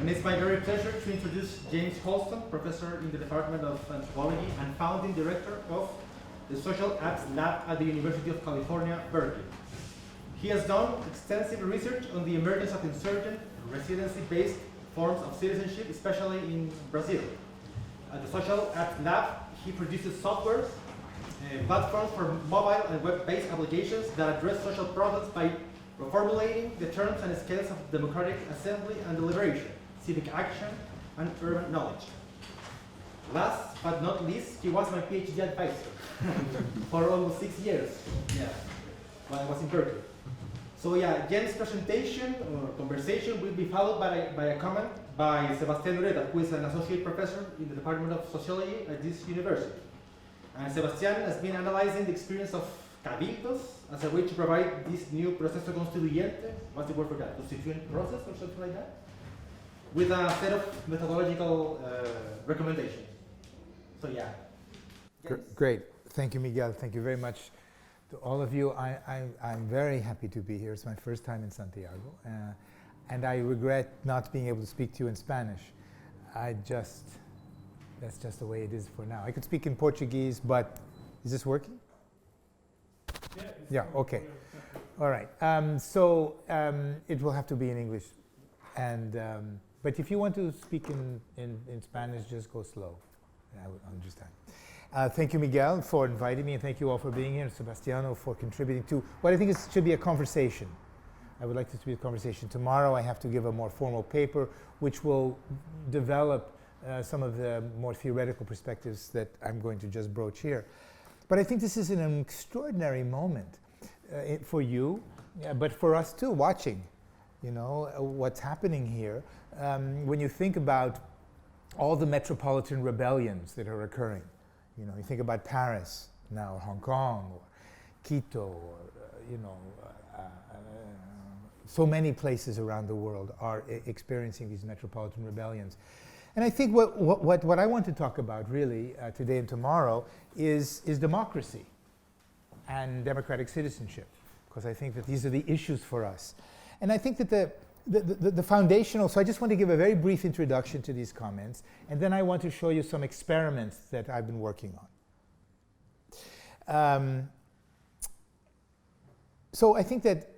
And it's my very pleasure to introduce James Holston, professor in the Department of Anthropology and founding director of the Social Apps Lab at the University of California, Berkeley. He has done extensive research on the emergence of insurgent, residency-based forms of citizenship, especially in Brazil. At the Social Apps Lab, he produces software platforms for mobile and web-based applications that address social problems by reformulating the terms and scales of democratic assembly and deliberation, civic action, and urban knowledge. Last but not least, he was my PhD advisor for almost 6 years. Yeah, when I was in Berkeley. So yeah, James' presentation or conversation will be followed by a comment by Sebastián Ureta, who is an associate professor in the Department of Sociology at this university. And Sebastián has been analyzing the experience of cabildos as a way to provide this new proceso constituyente, what's the word for that, constituent process or something like that, with a set of methodological recommendations. So yeah. Great. Thank you, Miguel. Thank you very much to all of you. I'm very happy to be here. It's my first time in Santiago. And I regret not being able to speak to you in Spanish. That's just the way it is for now. I could speak in Portuguese, but is this working? Yeah, okay. All right. It will have to be in English. And, but if you want to speak in Spanish, just go slow. I would understand. Thank you, Miguel, for inviting me, and thank you all for being here, and Sebastiano for contributing to what I think should be a conversation. I would like this to be a conversation. Tomorrow I have to give a more formal paper, which will develop some of the more theoretical perspectives that I'm going to just broach here. But I think this is an extraordinary moment for you, but for us too, watching, what's happening here. When you think about all the metropolitan rebellions that are occurring, you think about Paris now, or Hong Kong, or Quito, or so many places around the world are experiencing these metropolitan rebellions. And I think what I want to talk about really today and tomorrow is democracy and democratic citizenship, because I think that these are the issues for us. And I think that the foundational, so I just want to give a very brief introduction to these comments, and then I want to show you some experiments that I've been working on. So I think that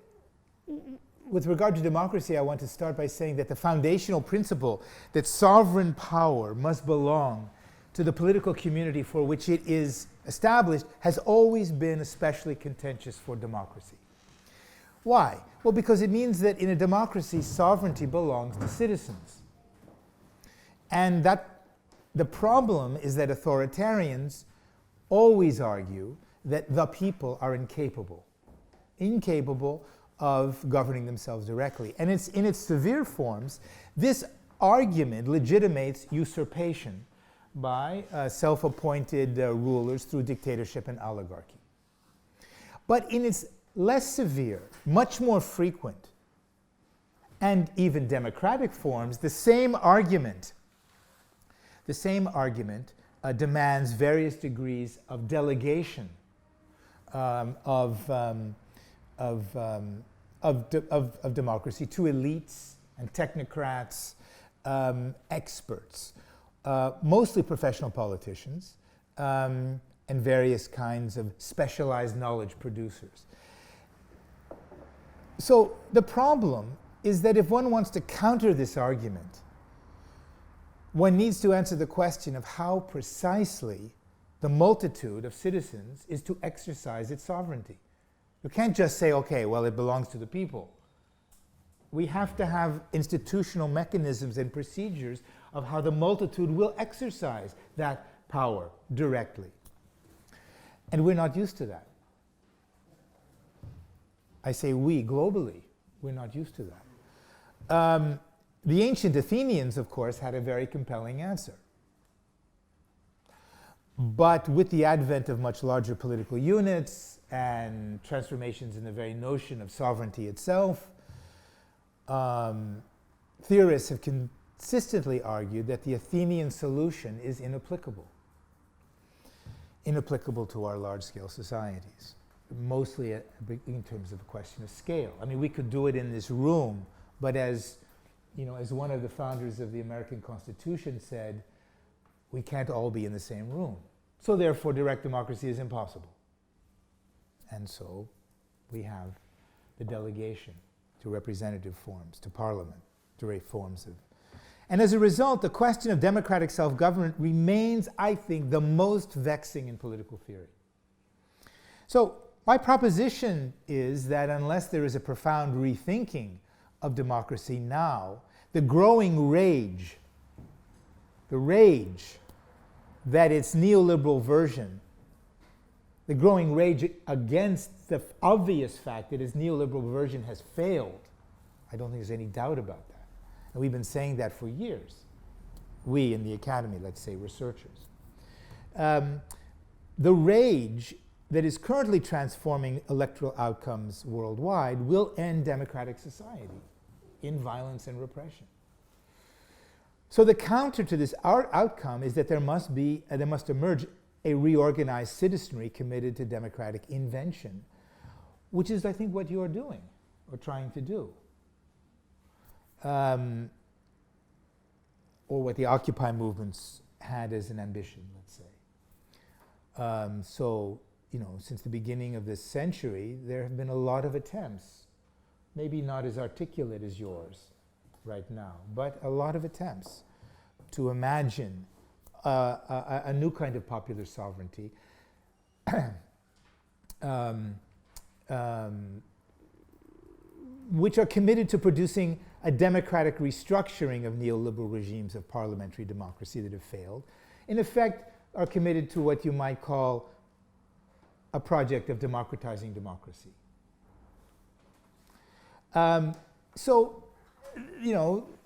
with regard to democracy, I want to start by saying that the foundational principle that sovereign power must belong to the political community for which it is established has always been especially contentious for democracy. Why? Well, because it means that in a democracy, sovereignty belongs to citizens. And that the problem is that authoritarians always argue that the people are incapable of governing themselves directly. And it's in its severe forms, this argument legitimates usurpation by self-appointed rulers through dictatorship and oligarchy. But in its less severe, much more frequent, and even democratic forms, the same argument demands various degrees of delegation of democracy to elites and technocrats, experts, mostly professional politicians, and various kinds of specialized knowledge producers. So the problem is that if one wants to counter this argument, one needs to answer the question of how precisely the multitude of citizens is to exercise its sovereignty. You can't just say, okay, well, it belongs to the people. We have to have institutional mechanisms and procedures of how the multitude will exercise that power directly. And we're not used to that. I say we, globally, we're not used to that. The ancient Athenians, of course, had a very compelling answer. But with the advent of much larger political units and transformations in the very notion of sovereignty itself, theorists have consistently argued that the Athenian solution is inapplicable to our large-scale societies, mostly in terms of a question of scale. I mean, we could do it in this room, but as as one of the founders of the American Constitution said, we can't all be in the same room. So therefore, direct democracy is impossible. And so we have the delegation to representative forms, to parliament, to forms of. And as a result, the question of democratic self-government remains, I think, the most vexing in political theory. So my proposition is that unless there is a profound rethinking of democracy now, the growing rage, that its neoliberal version, the growing rage against the obvious fact that its neoliberal version has failed, I don't think there's any doubt about that. And we've been saying that for years. We in the academy, let's say, researchers. The rage that is currently transforming electoral outcomes worldwide will end democratic society in violence and repression. So the counter to this outcome is that there must emerge a reorganized citizenry committed to democratic invention, which is, I think, what you are doing or trying to do. Or what the Occupy movements had as an ambition, let's say. So, since the beginning of this century, there have been a lot of attempts, maybe not as articulate as yours right now, but a lot of attempts to imagine a new kind of popular sovereignty which are committed to producing a democratic restructuring of neoliberal regimes of parliamentary democracy that have failed. In effect, are committed to what you might call a project of democratizing democracy. So,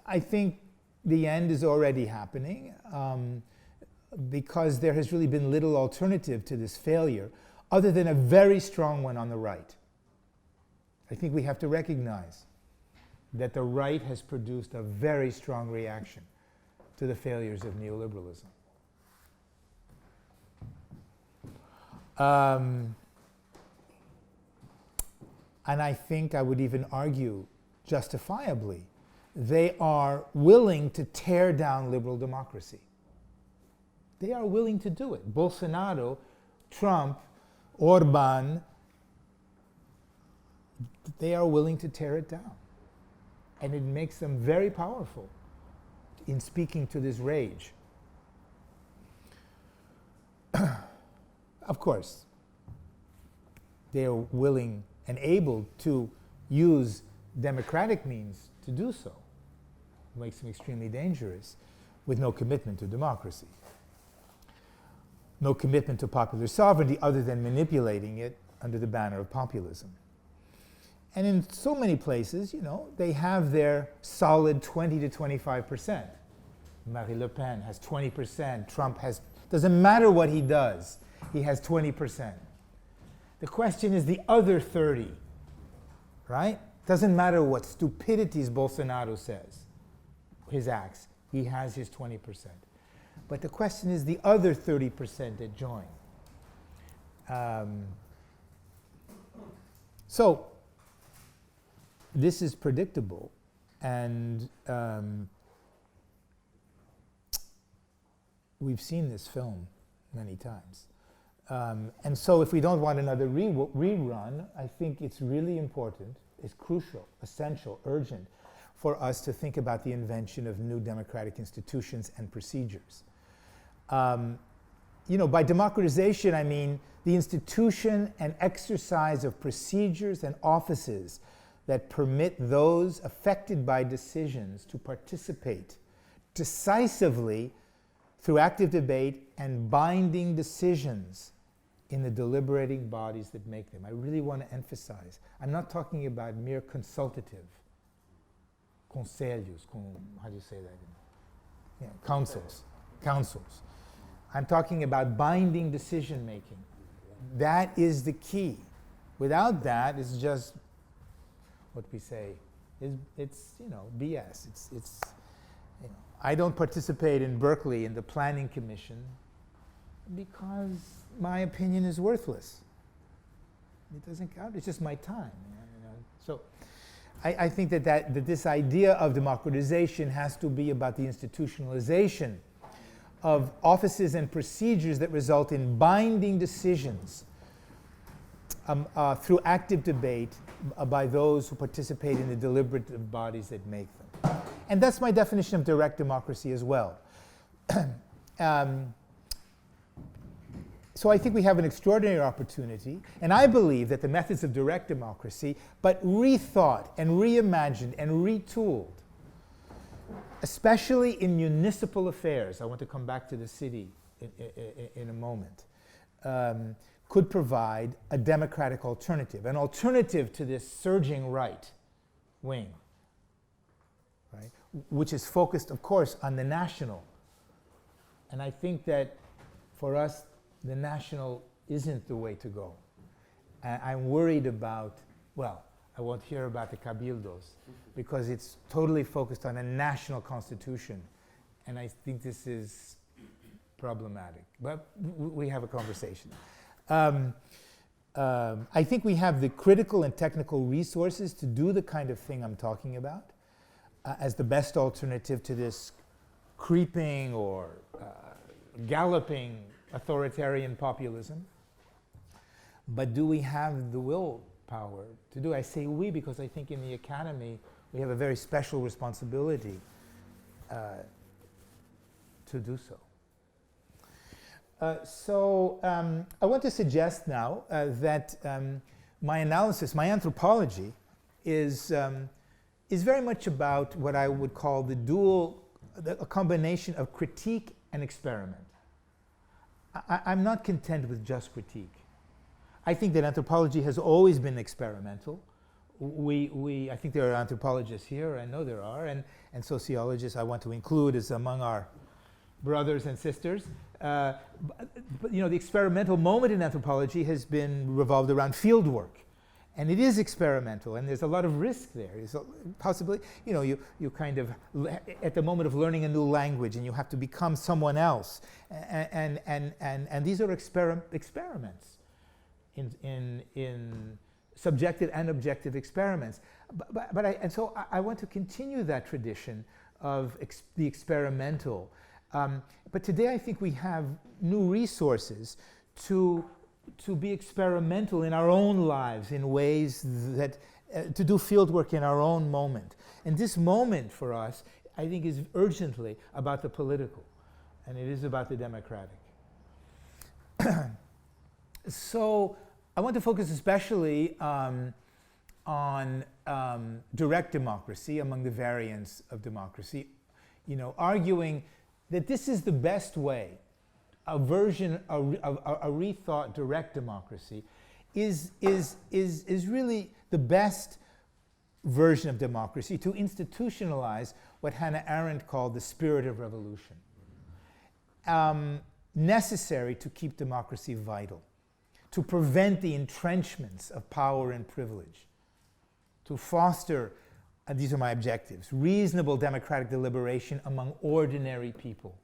I think the end is already happening because there has really been little alternative to this failure other than a very strong one on the right. I think we have to recognize that the right has produced a very strong reaction to the failures of neoliberalism. And I think I would even argue justifiably, they are willing to tear down liberal democracy. They are willing to do it. Bolsonaro, Trump, Orban, they are willing to tear it down. And it makes them very powerful in speaking to this rage. Of course, they are willing and able to use democratic means to do so. It makes them extremely dangerous with no commitment to democracy. No commitment to popular sovereignty other than manipulating it under the banner of populism. And in so many places, they have their solid 20 to 25%. Marine Le Pen has 20%. Trump has, doesn't matter what he does, he has 20%. The question is the other 30, right? Doesn't matter what stupidities Bolsonaro says, his acts, he has his 20%. But the question is the other 30% that join. So this is predictable, and we've seen this film many times. And so if we don't want another rerun, I think it's really important, it's crucial, essential, urgent, for us to think about the invention of new democratic institutions and procedures. By democratization, I mean the institution and exercise of procedures and offices that permit those affected by decisions to participate decisively through active debate and binding decisions in the deliberating bodies that make them. I really want to emphasize, I'm not talking about mere consultative, conselhos, how do you say that? Councils. I'm talking about binding decision making. That is the key. Without that, it's just what we say. It's BS. It's I don't participate in Berkeley in the planning commission because my opinion is worthless. It doesn't count. It's just my time. So I think that this idea of democratization has to be about the institutionalization of offices and procedures that result in binding decisions through active debate by those who participate in the deliberative bodies that make them. And that's my definition of direct democracy as well. So I think we have an extraordinary opportunity, and I believe that the methods of direct democracy, but rethought and reimagined and retooled, especially in municipal affairs, I want to come back to the city in a moment, could provide a democratic alternative, an alternative to this surging right wing, right, which is focused, of course, on the national. And I think that for us, the national isn't the way to go. I'm worried about, well, I won't hear about the cabildos because it's totally focused on a national constitution. And I think this is problematic. But we have a conversation. I think we have the critical and technical resources to do the kind of thing I'm talking about as the best alternative to this creeping or galloping authoritarian populism. But do we have the willpower to do? I say we because I think in the academy we have a very special responsibility to do so. I want to suggest now that my analysis, my anthropology, is very much about what I would call a combination of critique and experiment. I'm not content with just critique. I think that anthropology has always been experimental. I think there are anthropologists here, I know there are, and sociologists I want to include as among our brothers and sisters. But you know, the experimental moment in anthropology has been revolved around field work. And it is experimental, and there's a lot of risk there. There's possibly, you know, you kind of, at the moment of learning a new language, and you have to become someone else. And these are experiments in subjective and objective experiments. So I want to continue that tradition of the experimental. But today I think we have new resources to be experimental in our own lives in ways that, to do field work in our own moment. And this moment for us, I think, is urgently about the political, and it is about the democratic. So I want to focus especially on direct democracy among the variants of democracy, you know, arguing that this is the best way. A version, a rethought direct democracy is really the best version of democracy to institutionalize what Hannah Arendt called the spirit of revolution. Necessary to keep democracy vital, to prevent the entrenchments of power and privilege, to foster, and these are my objectives, reasonable democratic deliberation among ordinary people,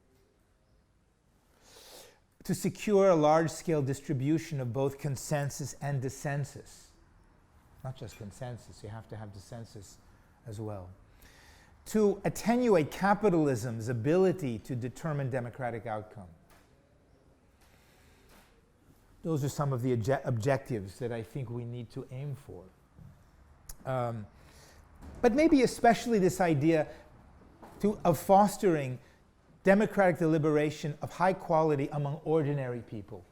to secure a large-scale distribution of both consensus and dissensus. Not just consensus, you have to have dissensus as well. To attenuate capitalism's ability to determine democratic outcome. Those are some of the objectives that I think we need to aim for. But maybe especially this idea of fostering democratic deliberation of high quality among ordinary people.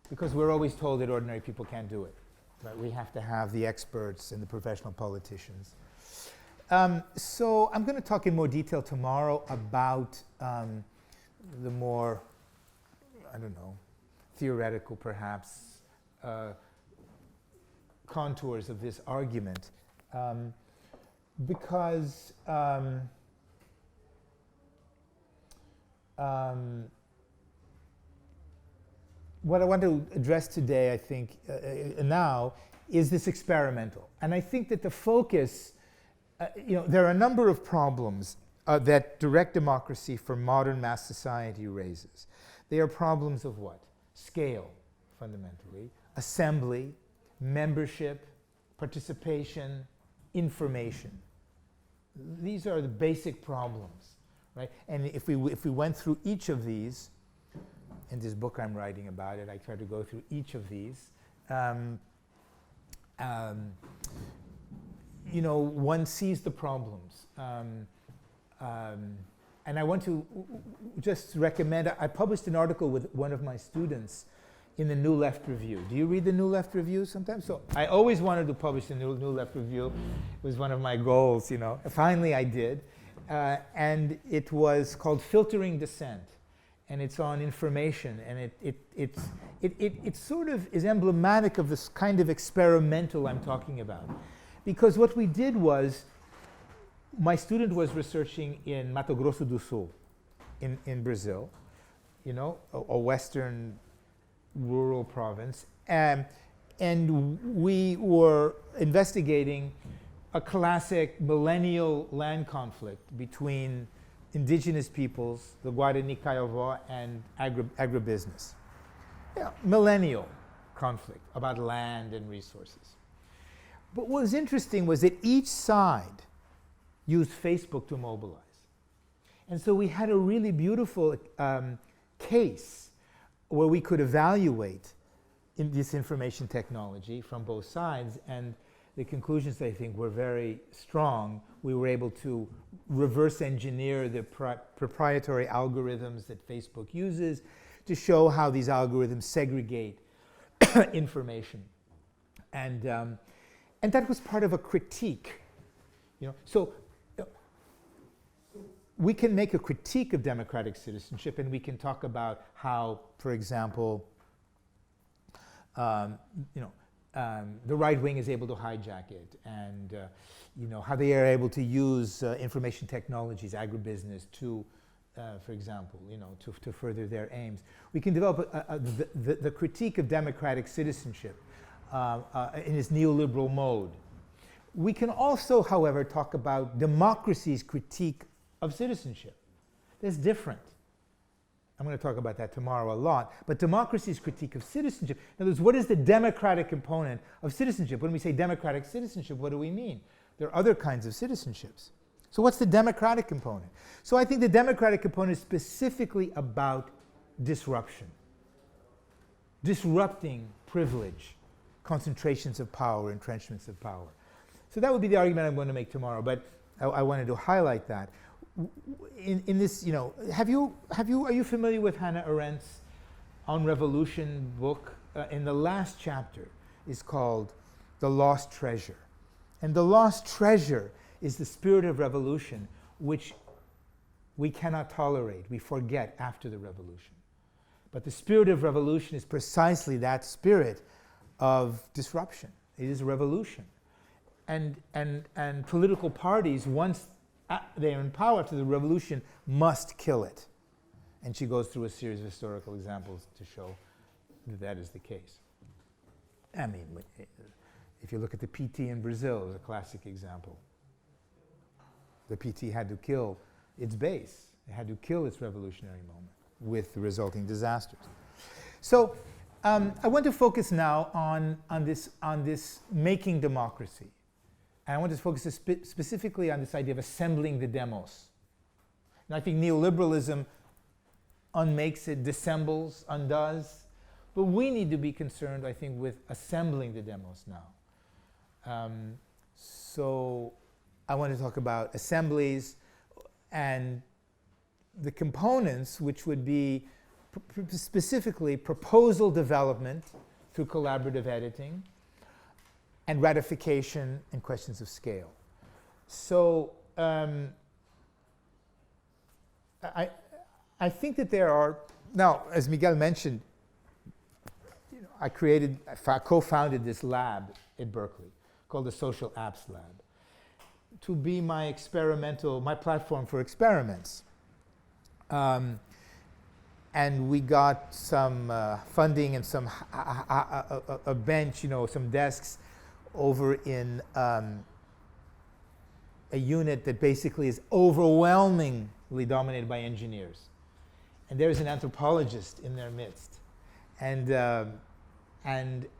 Because we're always told that ordinary people can't do it. Right? We have to have the experts and the professional politicians. So I'm going to talk in more detail tomorrow about the more, I don't know, theoretical perhaps, contours of this argument. Because what I want to address today, I think, now, is this experimental. And I think that the focus, you know, there are a number of problems that direct democracy for modern mass society raises. They are problems of what? Scale, fundamentally, assembly, membership, participation, information. These are the basic problems, right? And if we went through each of these, in this book I'm writing about it, I try to go through each of these. You know, one sees the problems. And I want to just recommend, I published an article with one of my students in the New Left Review. Do you read the New Left Review sometimes? So I always wanted to publish the New Left Review. It was one of my goals, you know. Finally I did. And it was called Filtering Dissent. And it's on information. And it sort of is emblematic of this kind of experimental I'm talking about. Because what we did was, my student was researching in Mato Grosso do Sul in Brazil, you know, a western rural province. And we were investigating a classic millennial land conflict between indigenous peoples, the Guarani Kaiowá, and agribusiness. Yeah, millennial conflict about land and resources. But what was interesting was that each side used Facebook to mobilize. And so we had a really beautiful case where we could evaluate this information technology from both sides, and the conclusions, I think, were very strong. We were able to reverse engineer the proprietary algorithms that Facebook uses to show how these algorithms segregate information. And that was part of a critique. You know? So we can make a critique of democratic citizenship, and we can talk about how, for example, the right wing is able to hijack it, and you know, how they are able to use information technologies, agribusiness, to, for example, you know, to further their aims. We can develop the critique of democratic citizenship in its neoliberal mode. We can also, however, talk about democracy's critique of citizenship. That's different. I'm going to talk about that tomorrow a lot. But democracy's critique of citizenship. In other words, what is the democratic component of citizenship? When we say democratic citizenship, what do we mean? There are other kinds of citizenships. So what's the democratic component? So I think the democratic component is specifically about disruption. Disrupting privilege, concentrations of power, entrenchments of power. So that would be the argument I'm going to make tomorrow, but I wanted to highlight that. In this, you know, are you familiar with Hannah Arendt's On Revolution book? In the last chapter is called The Lost Treasure. And the lost treasure is the spirit of revolution, which we cannot tolerate. We forget after the revolution. But the spirit of revolution is precisely that spirit of disruption. It is a revolution. And political parties, once they are in power after the revolution, must kill it. And she goes through a series of historical examples to show that that is the case. I mean, if you look at the PT in Brazil, is a classic example. The PT had to kill its base. It had to kill its revolutionary moment with the resulting disasters. So I want to focus now on this making democracy. And I want to focus specifically on this idea of assembling the demos. And I think neoliberalism unmakes it, dissembles, undoes. But we need to be concerned, I think, with assembling the demos now. So I want to talk about assemblies and the components, which would be specifically proposal development through collaborative editing, and ratification and questions of scale. So I think that there are, now, as Miguel mentioned, you know, I co-founded this lab at Berkeley called the Social Apps Lab to be my platform for experiments. And we got some funding and a bench, you know, some desks over in a unit that basically is overwhelmingly dominated by engineers. And there's an anthropologist in their midst. And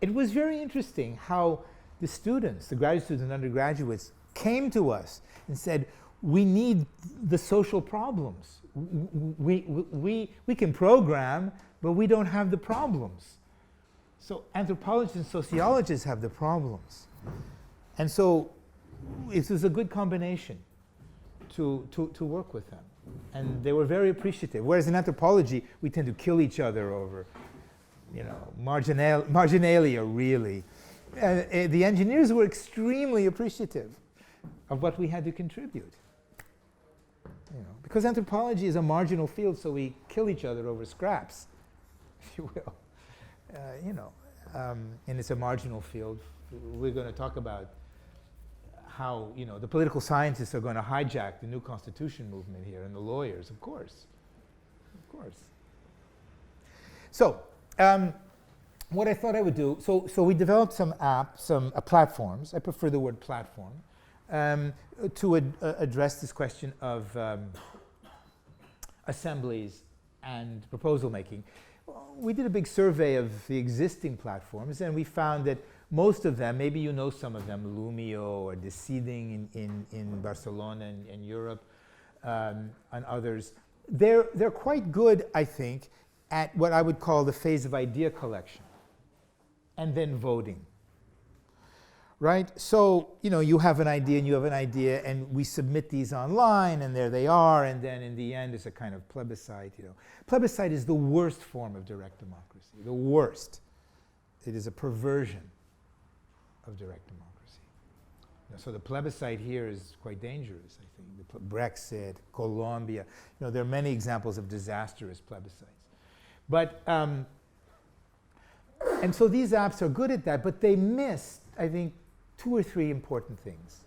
it was very interesting how the students, the graduate students and undergraduates, came to us and said, we need the social problems. We can program, but we don't have the problems. So anthropologists and sociologists have the problems. And so it was a good combination to work with them. And they were very appreciative. Whereas in anthropology, we tend to kill each other over, marginalia, really. The engineers were extremely appreciative of what we had to contribute. Because anthropology is a marginal field, so we kill each other over scraps, if you will. And it's a marginal field. We're going to talk about how the political scientists are going to hijack the new constitution movement here, and the lawyers, of course. So, what I thought I would do, so we developed some platforms. I prefer the word platform to address this question of assemblies and proposal making. We did a big survey of the existing platforms, and we found that most of them, maybe you know some of them, Lumio or Deciding in Barcelona and Europe, and others, they're quite good, I think, at what I would call the phase of idea collection and then voting. Right? So, you have an idea and you have an idea, and we submit these online, and there they are, and then in the end it's a kind of plebiscite. Plebiscite is the worst form of direct democracy, the worst. It is a perversion of direct democracy. So the plebiscite here is quite dangerous, I think. Brexit, Colombia, there are many examples of disastrous plebiscites. But, and so these apps are good at that, but they miss, I think, 2 or 3 important things.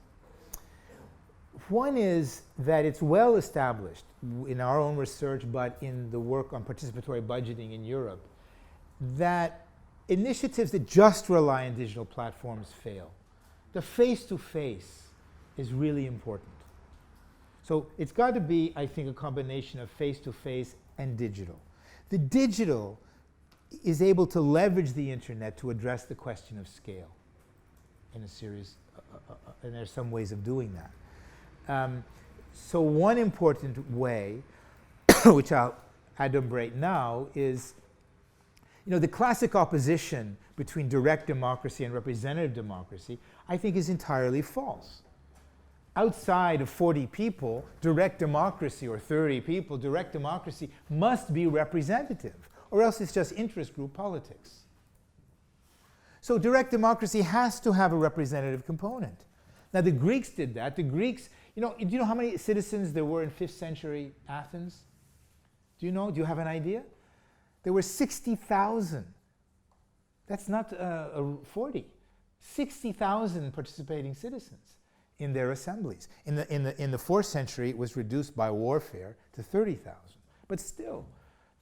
One is that it's well established in our own research, but in the work on participatory budgeting in Europe, that initiatives that just rely on digital platforms fail. The face-to-face is really important. So it's got to be, I think, a combination of face-to-face and digital. The digital is able to leverage the internet to address the question of scale in a series, and there's some ways of doing that. So one important way, which I'll adumbrate now, is the classic opposition between direct democracy and representative democracy, I think, is entirely false. Outside of 40 people, direct democracy, or 30 people, direct democracy must be representative, or else it's just interest group politics. So direct democracy has to have a representative component. Now the Greeks did that. The Greeks, do you know how many citizens there were in 5th century Athens? Do you know? Do you have an idea? There were 60,000. That's not 40. 60,000 participating citizens in their assemblies. In the 4th century, it was reduced by warfare to 30,000. But still,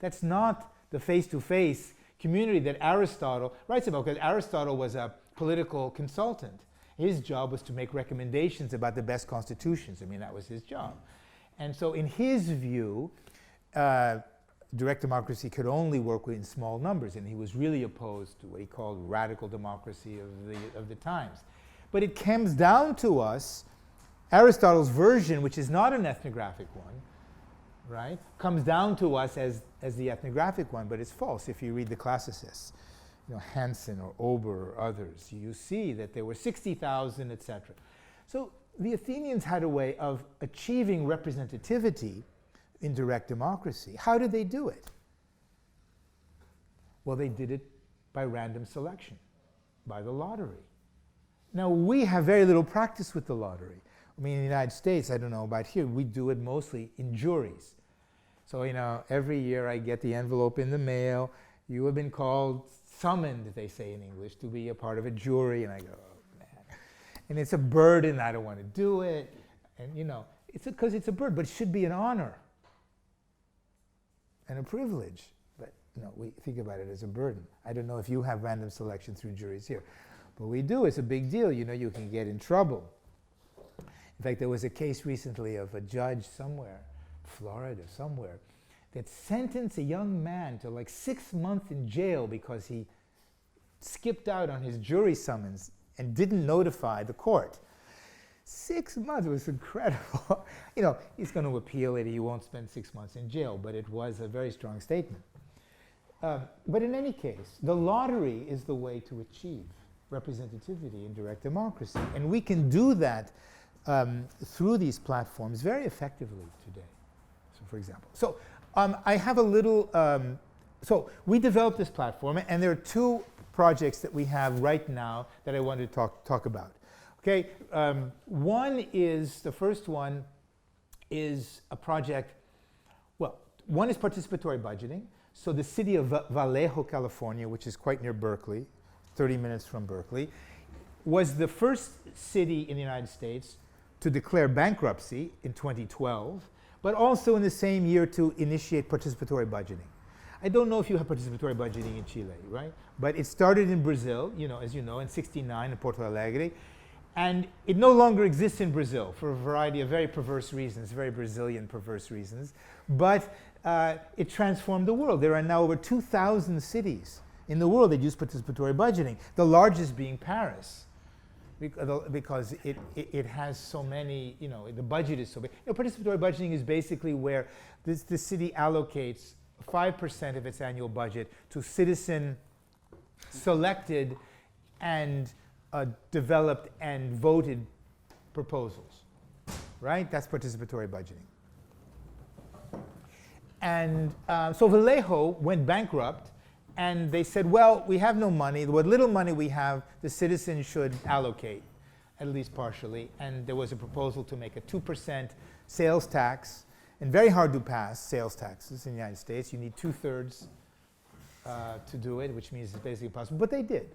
that's not the face-to-face community that Aristotle writes about, because Aristotle was a political consultant. His job was to make recommendations about the best constitutions. That was his job. And so in his view, direct democracy could only work in small numbers, and he was really opposed to what he called radical democracy of the times. But it comes down to us, Aristotle's version, which is not an ethnographic one, right, comes down to us as the ethnographic one, but it's false. If you read the classicists, Hansen or Ober or others, you see that there were 60,000, etc. So the Athenians had a way of achieving representativity in direct democracy. How did they do it? Well, they did it by random selection, by the lottery. Now, we have very little practice with the lottery. In the United States, I don't know about here, we do it mostly in juries. So, every year I get the envelope in the mail. You have been summoned, they say in English, to be a part of a jury. And I go, oh, man. And it's a burden. I don't want to do it. And, it's because it's a burden, but it should be an honor and a privilege. But, we think about it as a burden. I don't know if you have random selection through juries here. But we do. It's a big deal. You can get in trouble. In fact, there was a case recently of a judge somewhere, Florida, somewhere, that sentenced a young man to 6 months in jail because he skipped out on his jury summons and didn't notify the court. 6 months was incredible. You know, he's going to appeal it. He won't spend 6 months in jail, but it was a very strong statement. But in any case, the lottery is the way to achieve representativity in direct democracy. And we can do that through these platforms very effectively today. So, for example. So, I have a little, so we developed this platform, and there are 2 projects that we have right now that I wanted to talk about. Okay, the first one is a project, well, one is participatory budgeting. So the city of Vallejo, California, which is quite near Berkeley, 30 minutes from Berkeley, was the first city in the United States to declare bankruptcy in 2012, but also in the same year to initiate participatory budgeting. I don't know if you have participatory budgeting in Chile, right? But it started in Brazil, you know, as you know, in '69 in Porto Alegre. And it no longer exists in Brazil for a variety of very perverse reasons, very Brazilian perverse reasons. But it transformed the world. There are now over 2,000 cities in the world that use participatory budgeting, the largest being Paris, because it has so many, you know, the budget is so big. You know, participatory budgeting is basically where the city allocates 5% of its annual budget to citizen selected and developed and voted proposals, right? That's participatory budgeting. And so Vallejo went bankrupt, and they said, well, we have no money. What little money we have, the citizens should allocate, at least partially. And there was a proposal to make a 2% sales tax, and very hard to pass sales taxes in the United States. You need 2/3 to do it, which means it's basically impossible. But they did.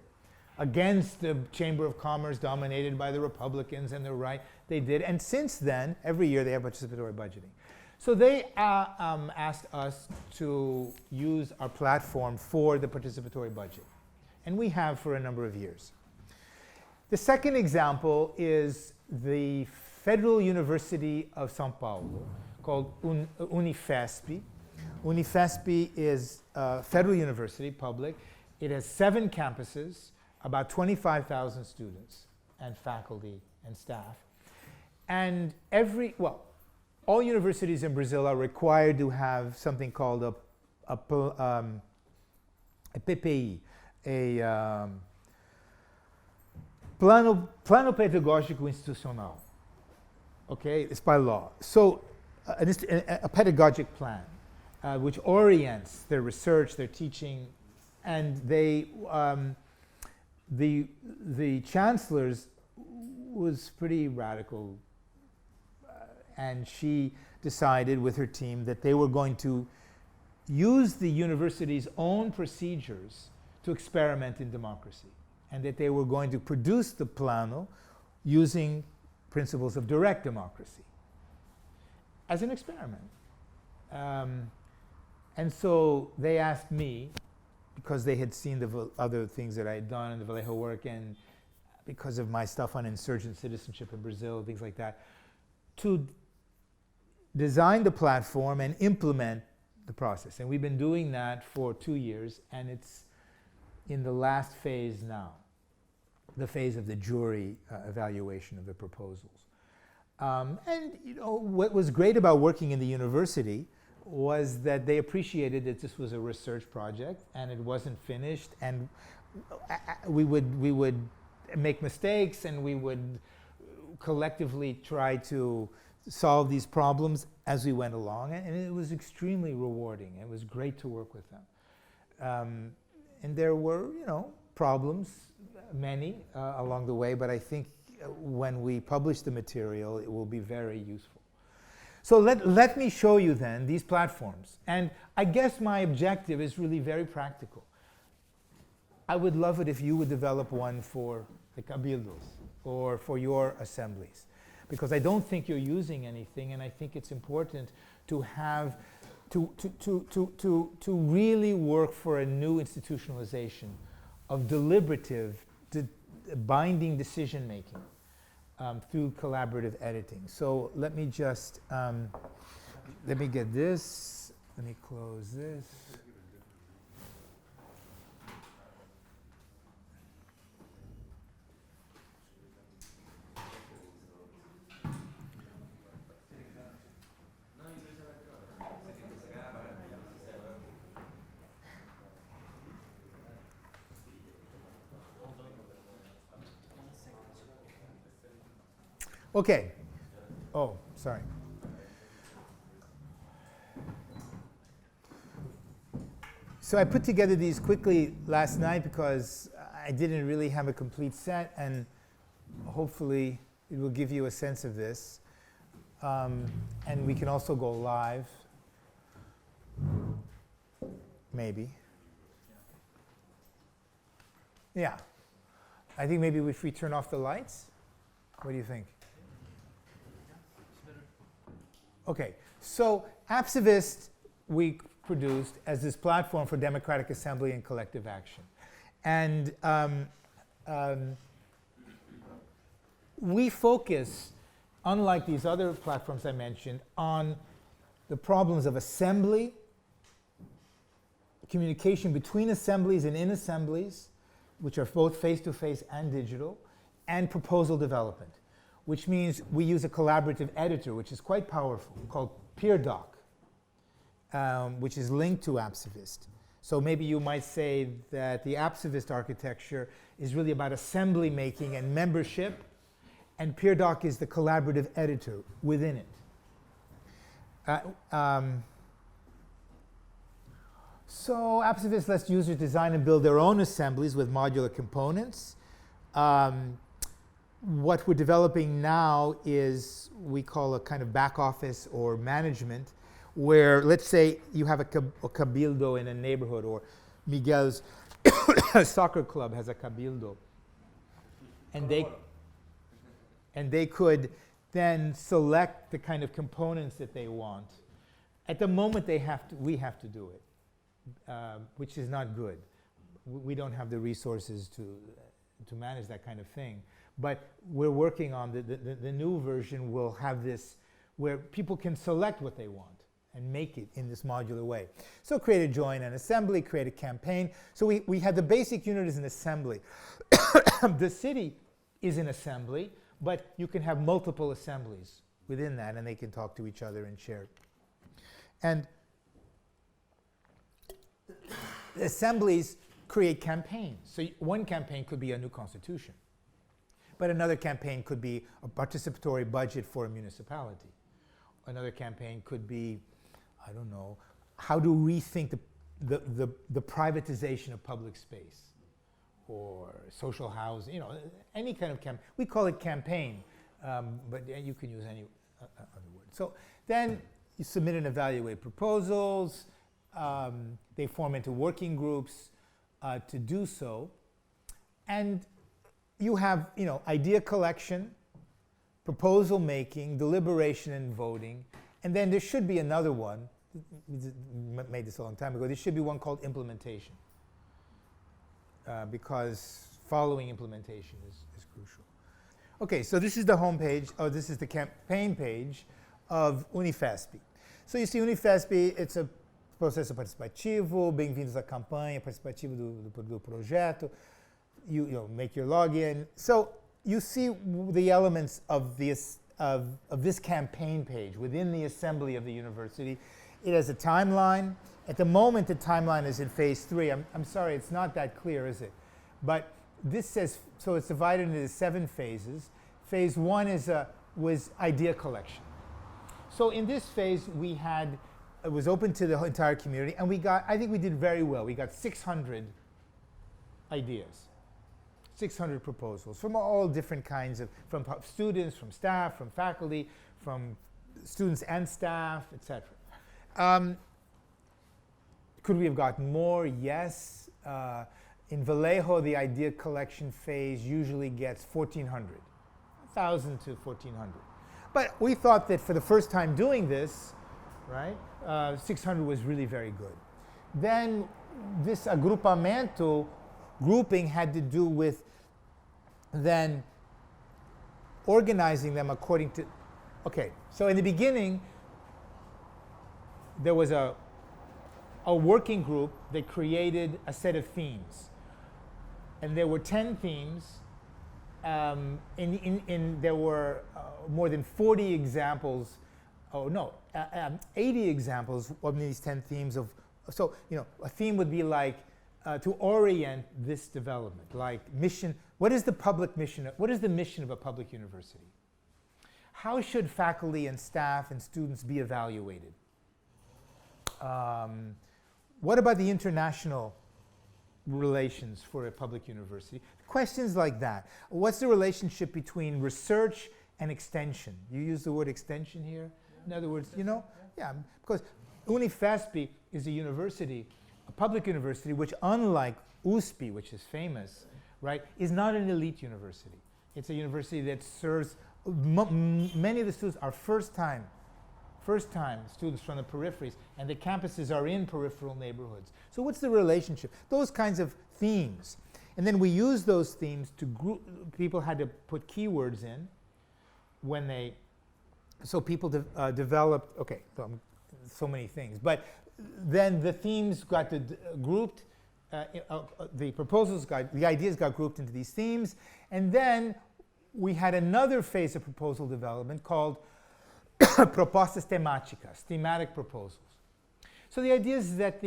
Against the Chamber of Commerce dominated by the Republicans and the right, they did. And since then, every year they have participatory budgeting. So they asked us to use our platform for the participatory budget. And we have for a number of years. The second example is the Federal University of São Paulo, called Unifesp. Unifesp is a federal university, public. It has 7 campuses, about 25,000 students and faculty and staff. And all universities in Brazil are required to have something called a PPI, Plano Pedagógico Institucional. Okay, it's by law. So a pedagogic plan which orients their research, their teaching, and they the chancellor's was pretty radical, and she decided with her team that they were going to use the university's own procedures to experiment in democracy, and that they were going to produce the plano using principles of direct democracy as an experiment. And so they asked me, because they had seen the other things that I had done in the Vallejo work, and because of my stuff on insurgent citizenship in Brazil, things like that, to design the platform and implement the process. And we've been doing that for 2 years, and it's in the last phase now, the phase of the jury evaluation of the proposals. And you know, what was great about working in the university was that they appreciated that this was a research project and it wasn't finished, and we would make mistakes, and we would collectively try to solve these problems as we went along, and it was extremely rewarding. It was great to work with them. And there were, you know, problems, many along the way, but I think when we publish the material, it will be very useful. So let me show you then these platforms. And I guess my objective is really very practical. I would love it if you would develop one for the cabildos or for your assemblies, because I don't think you're using anything, and I think it's important to have to really work for a new institutionalization of deliberative, binding decision making through collaborative editing. So let me just let me get this. Let me close this. Okay. Oh, sorry. So I put together these quickly last night because I didn't really have a complete set, and hopefully it will give you a sense of this. And we can also go live, maybe. Yeah. I think maybe if we turn off the lights, what do you think? Okay, so AppCivist we produced as this platform for democratic assembly and collective action. And we focus, unlike these other platforms I mentioned, on the problems of assembly, communication between assemblies and in assemblies, which are both face-to-face and digital, and proposal development, which means we use a collaborative editor, which is quite powerful, called PeerDoc, which is linked to AppCivist. So maybe you might say that the AppCivist architecture is really about assembly making and membership, and PeerDoc is the collaborative editor within it. So AppCivist lets users design and build their own assemblies with modular components. What we're developing now is we call a kind of back office or management, where let's say you have a cabildo in a neighborhood, or Miguel's soccer club has a cabildo, and they could then select the kind of components that they want. At the moment, we have to do it, which is not good. We don't have the resources to manage that kind of thing. But we're working on the new version will have this where people can select what they want and make it in this modular way. So create a join an assembly, create a campaign. So we had the basic unit as an assembly. The city is an assembly, but you can have multiple assemblies within that, and they can talk to each other and share. And assemblies create campaigns. So one campaign could be a new constitution, but another campaign could be a participatory budget for a municipality. Another campaign could be, I don't know, how to rethink the privatization of public space or social housing, any kind of campaign. We call it campaign, but you can use any other word. So then you submit and evaluate proposals. They form into working groups to do so. And you have, idea collection, proposal making, deliberation and voting, and then there should be another one. We made this a long time ago. There should be one called implementation, because following implementation is crucial. Okay, so this is the home page, this is the campaign page of Unifesp. So you see Unifesp, it's a processo participativo, bem-vindos à campanha participativa do projeto. You make your login. So you see the elements of this campaign page within the assembly of the university. It has a timeline. At the moment, the timeline is in phase 3. I'm sorry, it's not that clear, is it? But this says, so it's divided into 7 phases. Phase 1 was idea collection. So in this phase, it was open to the entire community, and I think we did very well. We got 600 ideas. 600 proposals from all different kinds from students, from staff, from faculty, from students and staff, etc. Could we have gotten more? Yes. In Vallejo, the idea collection phase usually gets 1,400, 1,000 to 1,400. But we thought that for the first time doing this, right, 600 was really very good. Then this agrupamento, grouping, had to do with then organizing them according to, okay, so in the beginning, there was a working group that created a set of themes. And there were 10 themes, there were more than 40 examples, 80 examples of these 10 themes of, so, a theme would be like, to orient this development, like mission. What is the public mission? What is the mission of a public university? how should faculty and staff and students be evaluated? What about the international relations for a public university? Questions like that. What's the relationship between research and extension? You use the word extension here? In other words, you know? Yeah, because Unifespi is a university, a public university, which unlike USP, which is famous, right, is not an elite university. It's a university that serves, many of the students are first-time students from the peripheries, and the campuses are in peripheral neighborhoods. So what's the relationship? Those kinds of themes. And then we use those themes to group, people had to put keywords in when they, so people developed, okay, so many things. But then the themes got grouped, the proposals got, the ideas got grouped into these themes, and then we had another phase of proposal development called propostas temáticas, thematic proposals. So the idea is that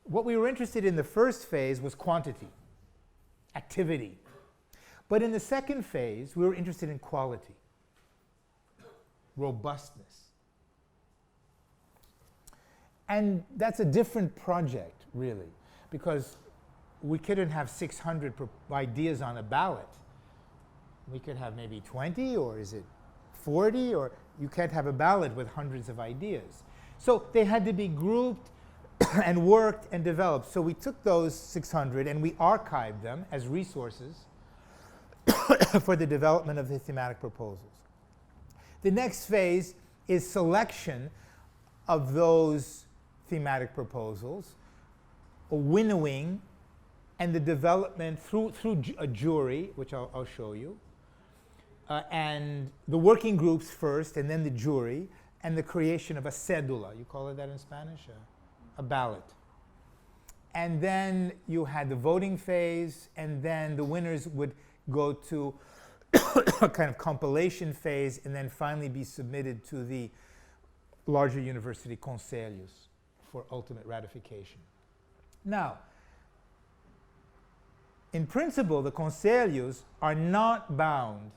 what we were interested in the first phase was quantity, activity. But in the second phase, we were interested in quality, robustness. And that's a different project, really, because we couldn't have 600 ideas on a ballot. We could have maybe 20, or is it 40, or you can't have a ballot with hundreds of ideas. So they had to be grouped and worked and developed. So we took those 600 and we archived them as resources for the development of the thematic proposals. The next phase is selection of those thematic proposals, a winnowing, and the development through a jury, which I'll show you, and the working groups first, and then the jury, and the creation of a cédula. You call it that in Spanish? A ballot. And then you had the voting phase, and then the winners would go to a kind of compilation phase, and then finally be submitted to the larger university conselhos for ultimate ratification. Now, in principle, the conselhos are not bound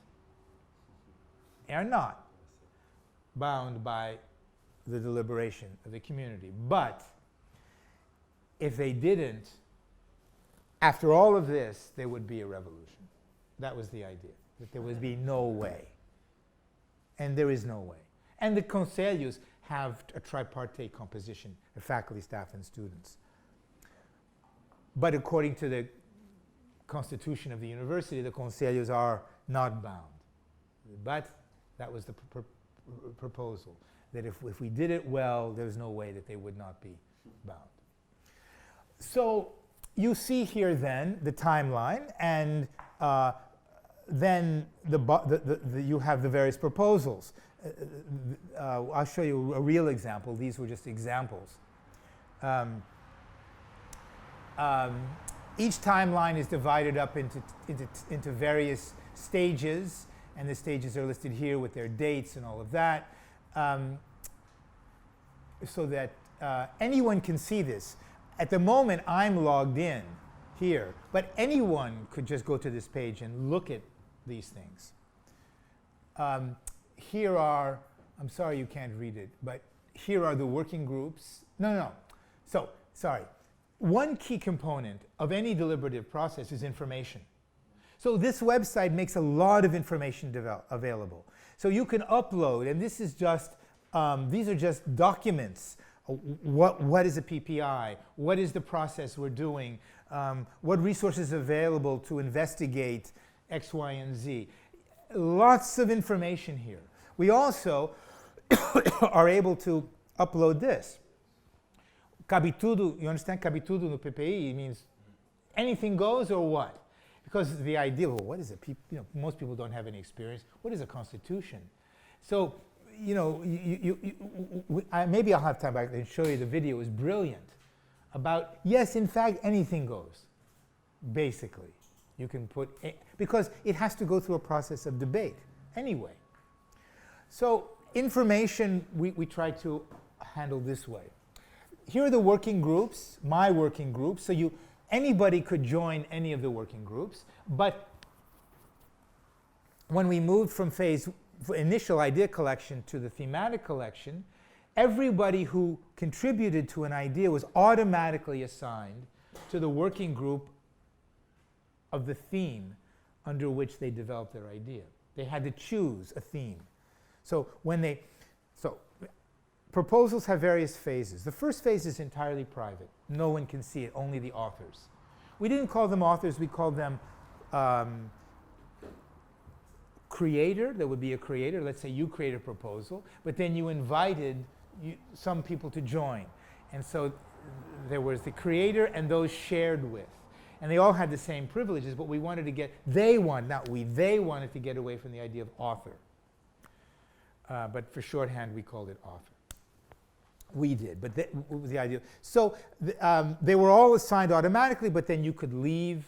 by the deliberation of the community. But if they didn't, after all of this, there would be a revolution. That was the idea, that there would be no way. And there is no way. And the conselhos have a tripartite composition of faculty, staff, and students. But according to the constitution of the university, the conselhos are not bound. But that was the proposal, that if we did it well, there's no way that they would not be bound. So you see here then the timeline, and then you have the various proposals. I'll show you a real example. These were just examples. Each timeline is divided up into various stages, and the stages are listed here with their dates and all of that, so that anyone can see this. At the moment, I'm logged in here, but anyone could just go to this page and look at these things. Here are, I'm sorry you can't read it, but here are the working groups. No. So, sorry. One key component of any deliberative process is information. So this website makes a lot of information available. So you can upload, and this is just, these are just documents. What is a PPI? What is the process we're doing? What resources are available to investigate X, Y, and Z? Lots of information here. We also are able to upload this. Cabe tudo, you understand? Cabe tudo no PPI means anything goes or what? Because the idea, well, what is it? Most people don't have any experience. What is a constitution? So, maybe I'll have time back and show you the video. Is brilliant about, yes, in fact, anything goes, basically. You can put, because it has to go through a process of debate anyway. So information we try to handle this way. Here are the working groups, my working groups. So anybody could join any of the working groups. But when we moved from phase initial idea collection to the thematic collection, everybody who contributed to an idea was automatically assigned to the working group of the theme under which they developed their idea. They had to choose a theme. So proposals have various phases. The first phase is entirely private. No one can see it, only the authors. We didn't call them authors, we called them creator. There would be a creator. Let's say you create a proposal, but then you invited some people to join. And so there was the creator and those shared with. And they all had the same privileges, but we wanted to get, they wanted to get away from the idea of author. But for shorthand, we called it author. We did, but that was the idea. So they were all assigned automatically, but then you could leave,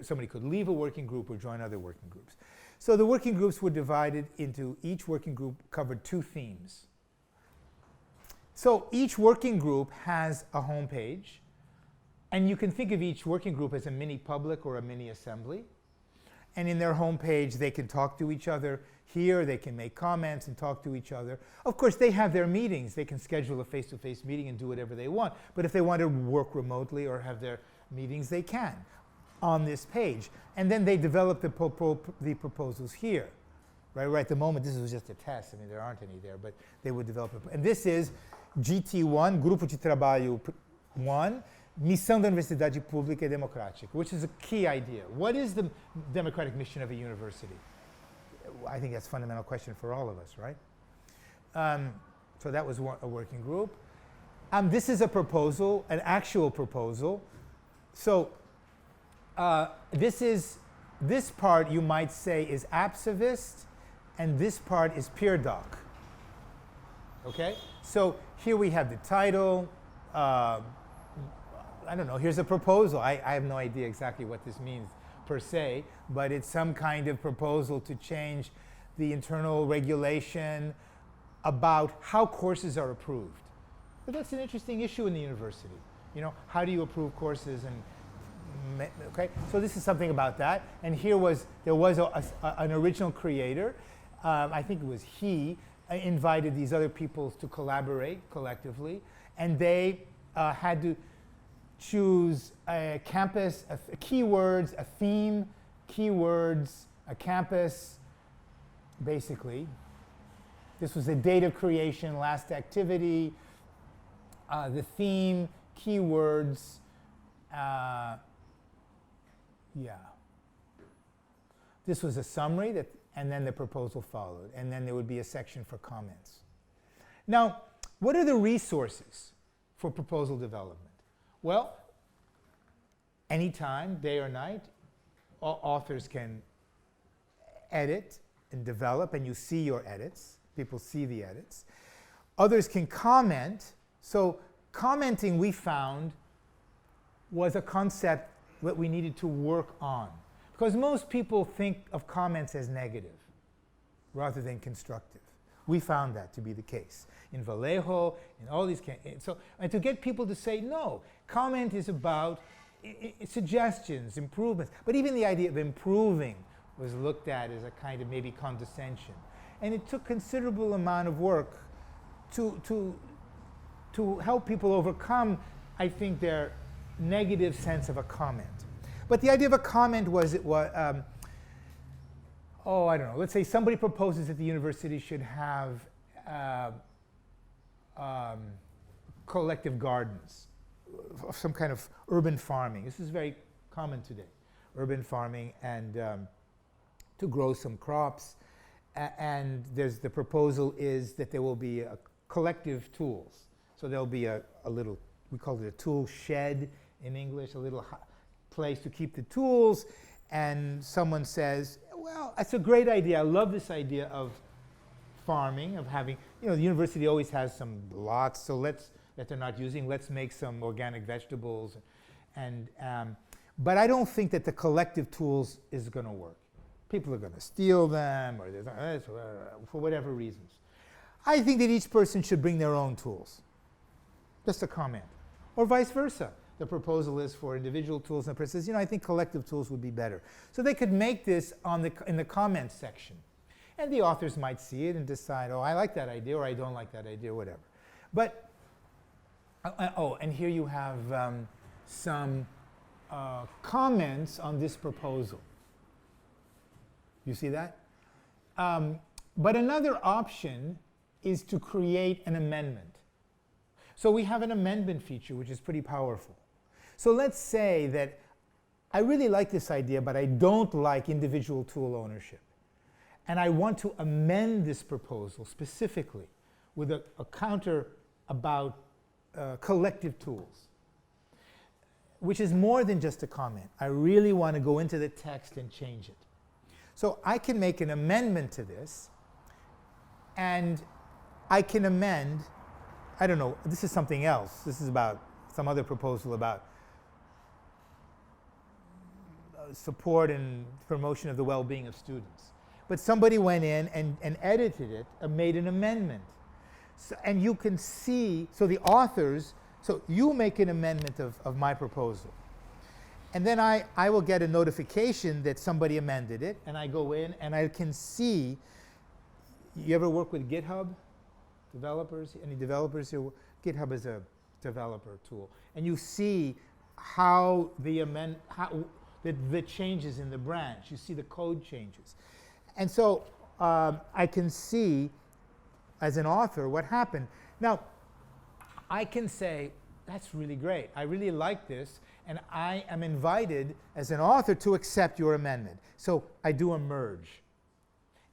somebody could leave a working group or join other working groups. So the working groups were divided into, each working group covered 2 themes. So each working group has a home page, and you can think of each working group as a mini public or a mini assembly. And in their home page, they can talk to each other. Here, they can make comments and talk to each other. Of course, they have their meetings. They can schedule a face-to-face meeting and do whatever they want. But if they want to work remotely or have their meetings, they can on this page. And then they develop the proposals here. Right at the moment, this was just a test. I mean, there aren't any there, but they would develop it. And this is GT1, Grupo de Trabalho 1, Missão da Universidade Pública e Democrática, which is a key idea. What is the democratic mission of a university? I think that's a fundamental question for all of us, right? So that was a working group. This is a proposal, an actual proposal. So this part, you might say, is AppCivist, and this part is peer doc. Okay? So here we have the title. I don't know, here's a proposal. I have no idea exactly what this means per se, but it's some kind of proposal to change the internal regulation about how courses are approved. But that's an interesting issue in the university. You know, how do you approve courses? And okay, so this is something about that. And there was an original creator. I think it was he invited these other people to collaborate collectively, and they had to choose a campus, keywords, a theme, keywords, a campus, basically. This was the date of creation, last activity, the theme, keywords, yeah. This was a summary, and then the proposal followed, and then there would be a section for comments. Now, what are the resources for proposal development? Well, anytime, day or night, authors can edit and develop, and you see your edits. People see the edits. Others can comment. So commenting, we found, was a concept that we needed to work on. Because most people think of comments as negative rather than constructive. We found that to be the case in Vallejo, in all these cases. And to get people to say, no, comment is about suggestions, improvements. But even the idea of improving was looked at as a kind of maybe condescension. And it took considerable amount of work to help people overcome, I think, their negative sense of a comment. But the idea of a comment was, I don't know, let's say somebody proposes that the university should have collective gardens, some kind of urban farming. This is very common today, urban farming, and to grow some crops. And the proposal is that there will be collective tools. So there'll be a little, we call it a tool shed in English, a little place to keep the tools. And someone says, well, that's a great idea. I love this idea of farming, of having, the university always has some lots, so that they're not using, let's make some organic vegetables. But I don't think that the collective tools is going to work. People are going to steal them, or for whatever reasons. I think that each person should bring their own tools. Just a comment. Or vice versa. The proposal is for individual tools, and the person says, I think collective tools would be better. So they could make this in the comments section. And the authors might see it and decide, oh, I like that idea, or I don't like that idea, or whatever. But, oh, and here you have some comments on this proposal. You see that? But another option is to create an amendment. So we have an amendment feature, which is pretty powerful. So let's say that I really like this idea, but I don't like individual tool ownership. And I want to amend this proposal specifically with a counter about collective tools, which is more than just a comment. I really want to go into the text and change it. So I can make an amendment to this, and I can amend, I don't know, this is something else. This is about some other proposal about support and promotion of the well-being of students. But somebody went in and edited it and made an amendment. So, and you can see, so the authors, so you make an amendment of my proposal. And then I will get a notification that somebody amended it, and I go in and I can see. You ever work with GitHub? Developers? Any developers here? GitHub is a developer tool. And you see how the changes in the branch. You see the code changes. And so I can see, as an author, what happened. Now, I can say, that's really great. I really like this. And I am invited, as an author, to accept your amendment. So I do a merge.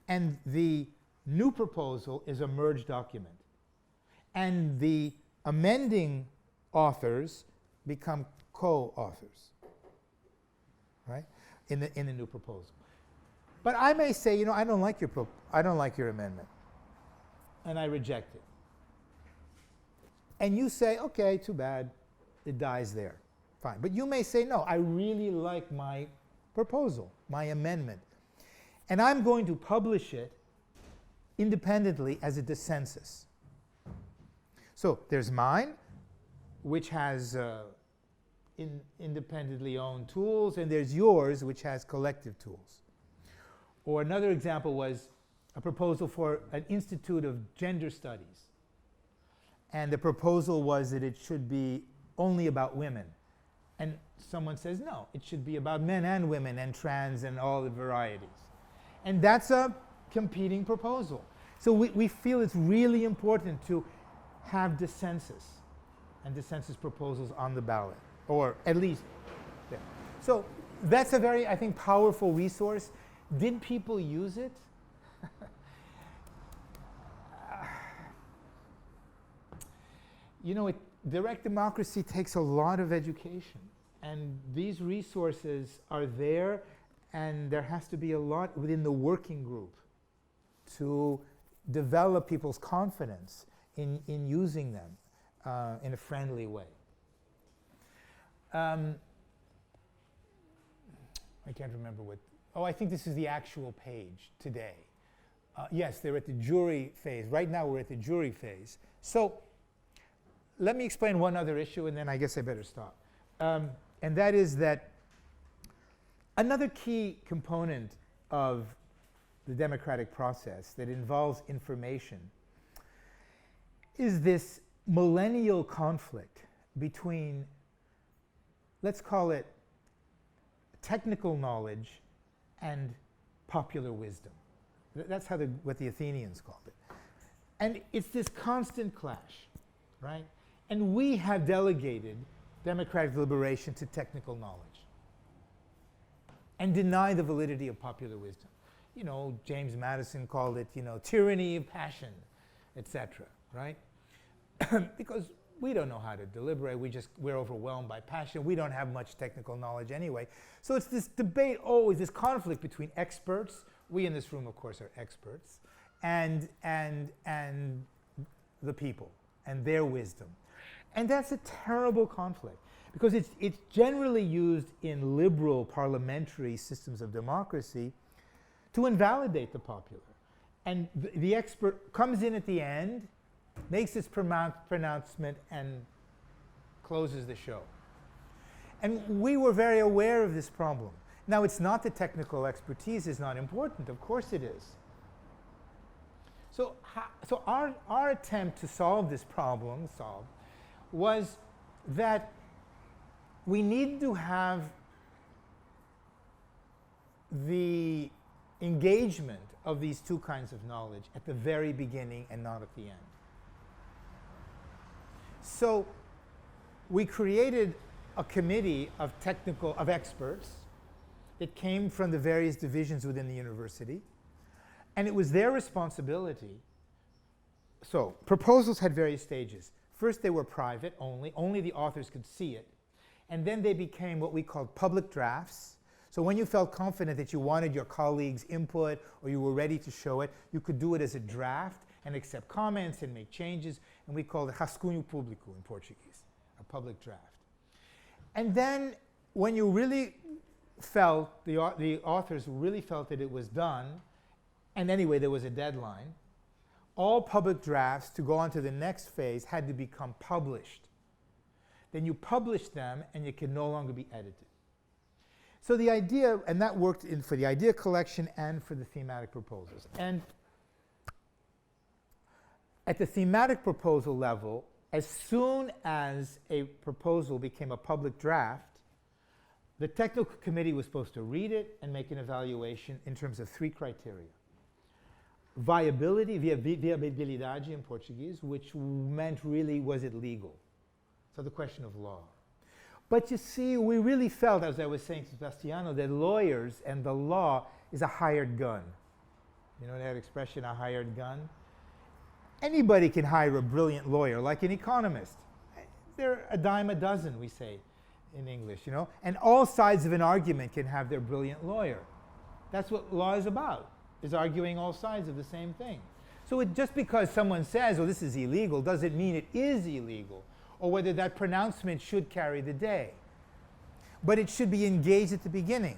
And the new proposal is a merged document. And the amending authors become co-authors, right, in the new proposal. But I may say, you know, I don't like your amendment, and I reject it. And you say, okay, too bad, it dies there. Fine. But you may say, no, I really like my proposal, my amendment. And I'm going to publish it independently as a dissensus. So there's mine, which has independently owned tools, and there's yours, which has collective tools. Or another example was a proposal for an Institute of Gender Studies. And the proposal was that it should be only about women. And someone says, no, it should be about men and women and trans and all the varieties. And that's a competing proposal. So we feel it's really important to have dissensus and dissensus proposals on the ballot, or at least there. So that's a very, I think, powerful resource. Did people use it? You know, direct democracy takes a lot of education, and these resources are there, and there has to be a lot within the working group to develop people's confidence in using them in a friendly way. I can't remember what. Oh, I think this is the actual page today. Yes, they're at the jury phase. Right now we're at the jury phase. So let me explain one other issue, and then I guess I better stop. And that is that another key component of the democratic process that involves information is this millennial conflict between, let's call it, technical knowledge and popular wisdom. That's what the Athenians called it. And it's this constant clash, right? And we have delegated democratic deliberation to technical knowledge and deny the validity of popular wisdom. You know, James Madison called it, you know, tyranny of passion, etc., right? Because we don't know how to deliberate. We're overwhelmed by passion. We don't have much technical knowledge anyway. So it's this debate, always this conflict between experts. We in this room, of course, are experts, and the people and their wisdom. And that's a terrible conflict, because it's generally used in liberal parliamentary systems of democracy to invalidate the popular. And the expert comes in at the end, makes his pronouncement, and closes the show. And we were very aware of this problem. Now, it's not that technical expertise is not important. Of course it is. So our attempt to solve this problem was that we need to have the engagement of these two kinds of knowledge at the very beginning and not at the end. So we created a committee of experts that came from the various divisions within the university, and it was their responsibility. So proposals had various stages. First they were private only the authors could see it, and then they became what we called public drafts. So when you felt confident that you wanted your colleagues' input or you were ready to show it, you could do it as a draft and accept comments and make changes, and we called it rascunho público in Portuguese, a public draft. And then when you really felt, the authors really felt that it was done, and anyway there was a deadline, all public drafts to go on to the next phase had to become published. Then you publish them and you can no longer be edited. So the idea, and that worked for the idea collection and for the thematic proposals. And at the thematic proposal level, as soon as a proposal became a public draft, the technical committee was supposed to read it and make an evaluation in terms of three criteria. Viability, viabilidade in Portuguese, which meant really, was it legal? So the question of law. But you see, we really felt, as I was saying to Sebastiano, that lawyers and the law is a hired gun. You know that expression, a hired gun? Anybody can hire a brilliant lawyer, like an economist. They're a dime a dozen, we say in English, you know? And all sides of an argument can have their brilliant lawyer. That's what law is about, is arguing all sides of the same thing. So just because someone says, oh, this is illegal, doesn't mean it is illegal, or whether that pronouncement should carry the day. But it should be engaged at the beginning.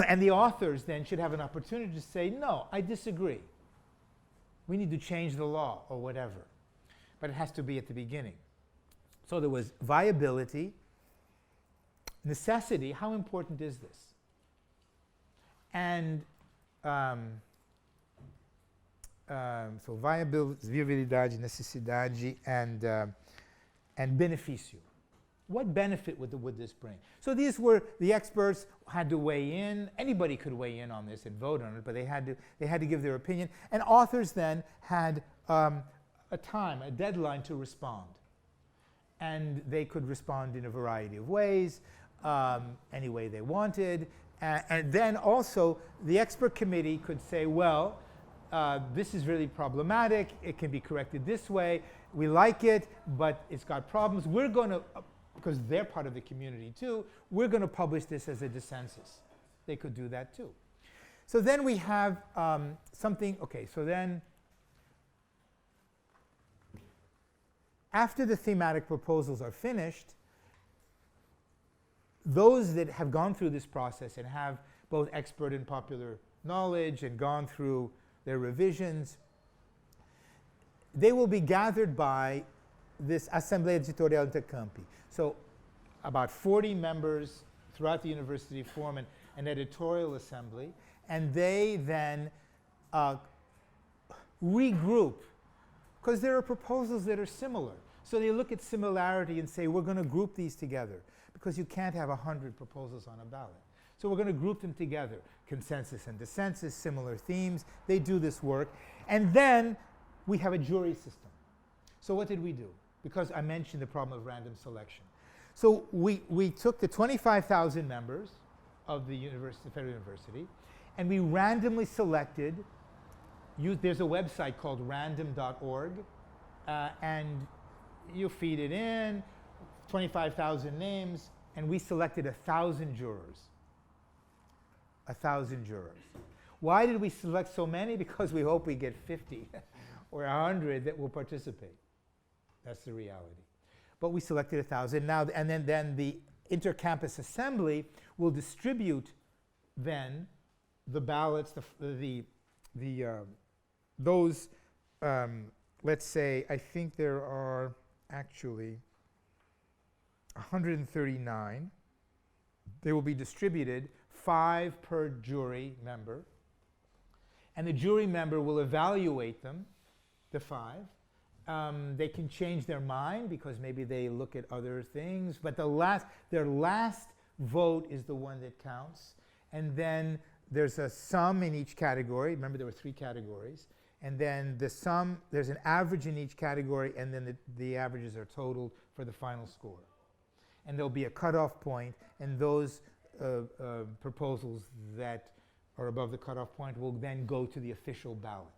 And the authors then should have an opportunity to say, no, I disagree. We need to change the law or whatever. But it has to be at the beginning. So there was viability, necessity, how important is this? And so viabilidade, necessidade, and benefício. What benefit would this bring? So these were, the experts had to weigh in. Anybody could weigh in on this and vote on it, but they had to give their opinion. And authors then had a deadline to respond. And they could respond in a variety of ways, any way they wanted. And then also, the expert committee could say, well, this is really problematic. It can be corrected this way. We like it, but it's got problems. We're going to, because they're part of the community too, we're going to publish this as a dissensus. They could do that too. So then we have something, okay, so then after the thematic proposals are finished, those that have gone through this process and have both expert and popular knowledge and gone through their revisions, they will be gathered by this Assembleia Editorial Intercampi. So about 40 members throughout the university form an editorial assembly, and they then regroup, because there are proposals that are similar. So they look at similarity and say, we're going to group these together, because you can't have 100 proposals on a ballot. So we're going to group them together, consensus and dissensus, similar themes. They do this work. And then we have a jury system. So what did we do? Because I mentioned the problem of random selection. So we took the 25,000 members of the Federal University, and we randomly selected, there's a website called random.org, and you feed it in, 25,000 names, and we selected 1,000 jurors. 1,000 jurors. Why did we select so many? Because we hope we get 50 or 100 that will participate. That's the reality. But we selected 1,000 now, and then the intercampus assembly will distribute then the ballots, those, let's say, I think there are actually 139. They will be distributed, 5 per jury member. and the jury member will evaluate them, the 5. They can change their mind because maybe they look at other things, but their last vote is the one that counts. And then there's a sum in each category. Remember, there were 3 categories. And then the sum, there's an average in each category, and then the averages are totaled for the final score. And there'll be a cutoff point, and those proposals that are above the cutoff point will then go to the official ballot.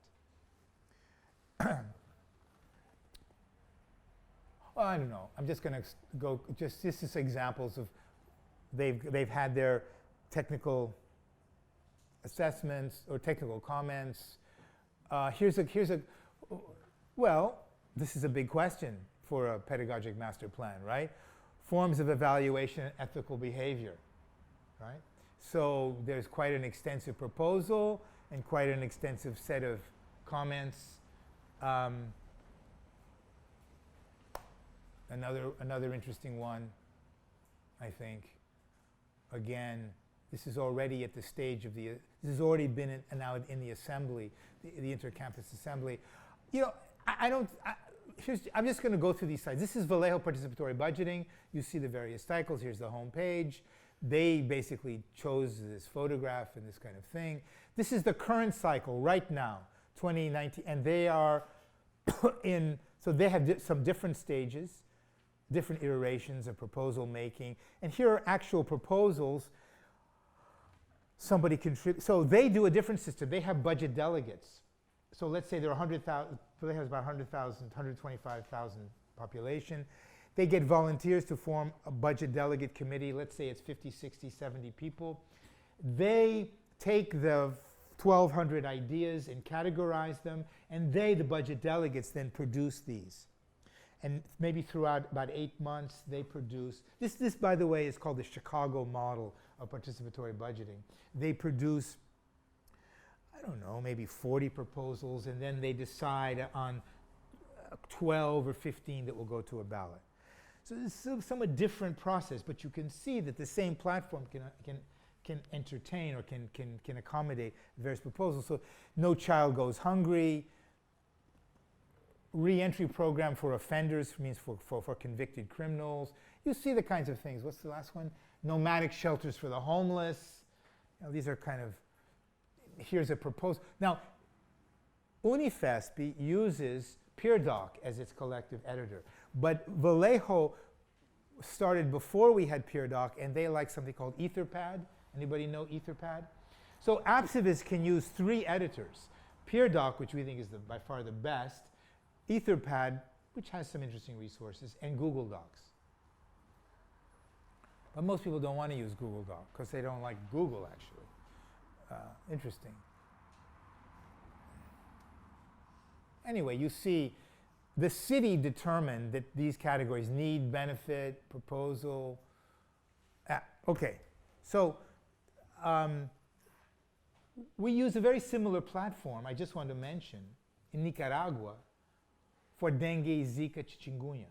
Well, I don't know. I'm just going to go, this is examples of, they've had their technical assessments or technical comments. Well, this is a big question for a pedagogic master plan, right? Forms of evaluation and ethical behavior, right? So there's quite an extensive proposal and quite an extensive set of comments. Another interesting one, I think. Again, this is already at the stage of this has already been now in the assembly, the intercampus assembly. You know, I'm just going to go through these slides. This is Vallejo Participatory Budgeting. You see the various cycles. Here's the home page. They basically chose this photograph and this kind of thing. This is the current cycle right now, 2019, and they are so they have some different stages, different iterations of proposal making. And here are actual proposals. Somebody contributes. So they do a different system. They have budget delegates. So let's say there are 100,000, they have about 100,000, 125,000 population. They get volunteers to form a budget delegate committee. Let's say it's 50, 60, 70 people. They take the 1,200 ideas and categorize them, and the budget delegates, then produce these. And maybe throughout about 8 months, they produce. This, by the way, is called the Chicago model of participatory budgeting. They produce, I don't know, maybe 40 proposals, and then they decide on 12 or 15 that will go to a ballot. So it's a somewhat different process, but you can see that the same platform can entertain or can accommodate various proposals. So No Child Goes Hungry, re-entry program for offenders, means for convicted criminals. You see the kinds of things. What's the last one? Nomadic shelters for the homeless. You know, these are kind of, here's a proposal. Now, Unifesp uses PeerDoc as its collective editor. But Vallejo started before we had PeerDoc, and they like something called Etherpad. Anybody know Etherpad? So AppCivist can use 3 editors. PeerDoc, which we think is by far the best, Etherpad, which has some interesting resources, and Google Docs. But most people don't want to use Google Docs because they don't like Google, actually. Interesting. Anyway, you see the city determined that these categories: need, benefit, proposal. Okay, so we use a very similar platform, I just want to mention, in Nicaragua for dengue, Zika, chikungunya.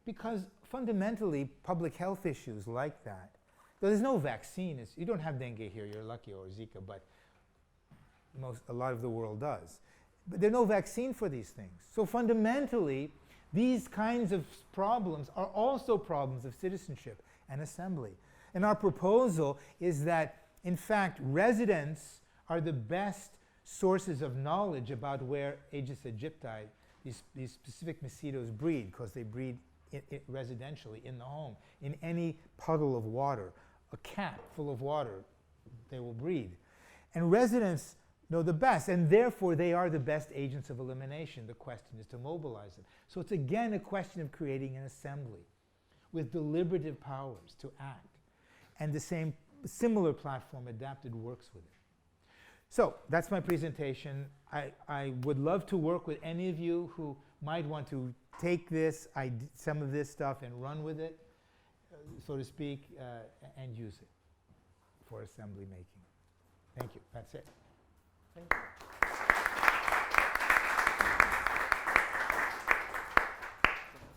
Because fundamentally, public health issues like that, there's no vaccine. You don't have dengue here, you're lucky, or Zika, but a lot of the world does. But there's no vaccine for these things. So fundamentally, these kinds of problems are also problems of citizenship and assembly. And our proposal is that, in fact, residents are the best sources of knowledge about where Aegis aegypti, these specific mosquitoes, breed, because they breed residentially in the home. In any puddle of water, a cat full of water, they will breed. And residents know the best, and therefore they are the best agents of elimination. The question is to mobilize them. So it's again a question of creating an assembly with deliberative powers to act. And the similar platform adapted works with it. So that's my presentation. I would love to work with any of you who might want to take some of this stuff and run with it, so to speak, and use it for assembly making. Thank you. That's it. Thank you.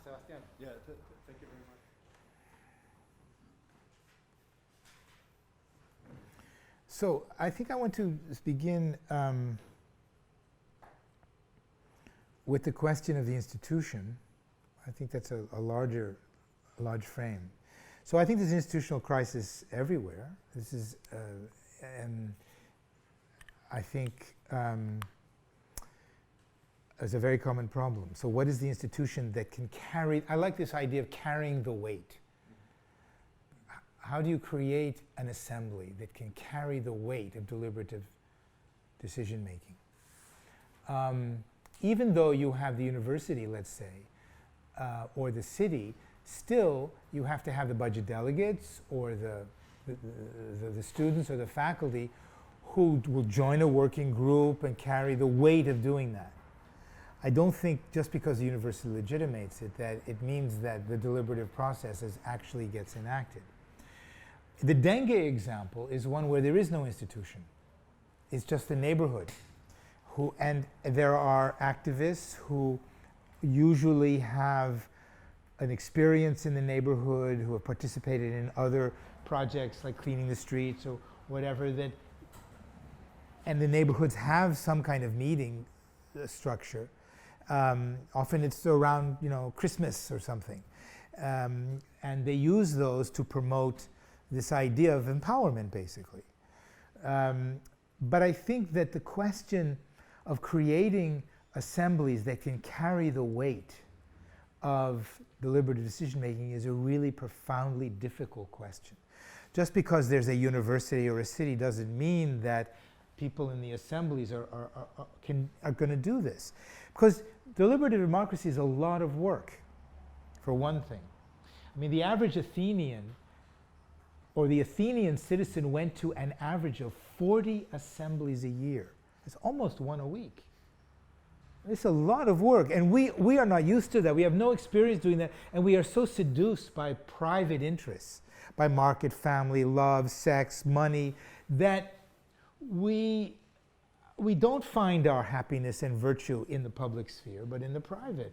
Sebastián. Yeah, thank you very much. So I think I want to begin with the question of the institution. I think that's a large frame. So I think there's an institutional crisis everywhere. This is, and I think is a very common problem. So what is the institution that can carry, I like this idea of carrying the weight. How do you create an assembly that can carry the weight of deliberative decision making? Even though you have the university, let's say, or the city, still you have to have the budget delegates or the students or the faculty who will join a working group and carry the weight of doing that. I don't think just because the university legitimates it that it means that the deliberative process actually gets enacted. The dengue example is one where there is no institution. It's just the neighborhood. And there are activists who usually have an experience in the neighborhood, who have participated in other projects like cleaning the streets or whatever, and the neighborhoods have some kind of meeting structure. Often it's around, Christmas or something. And they use those to promote this idea of empowerment, basically. But I think that the question of creating assemblies that can carry the weight of deliberative decision-making is a really profoundly difficult question. Just because there's a university or a city doesn't mean that people in the assemblies are going to do this. Because deliberative democracy is a lot of work, for one thing. I mean, the average Athenian or the Athenian citizen went to an average of 40 assemblies a year. It's almost one a week. It's a lot of work, and we are not used to that. We have no experience doing that, and we are so seduced by private interests, by market, family, love, sex, money, that we don't find our happiness and virtue in the public sphere, but in the private.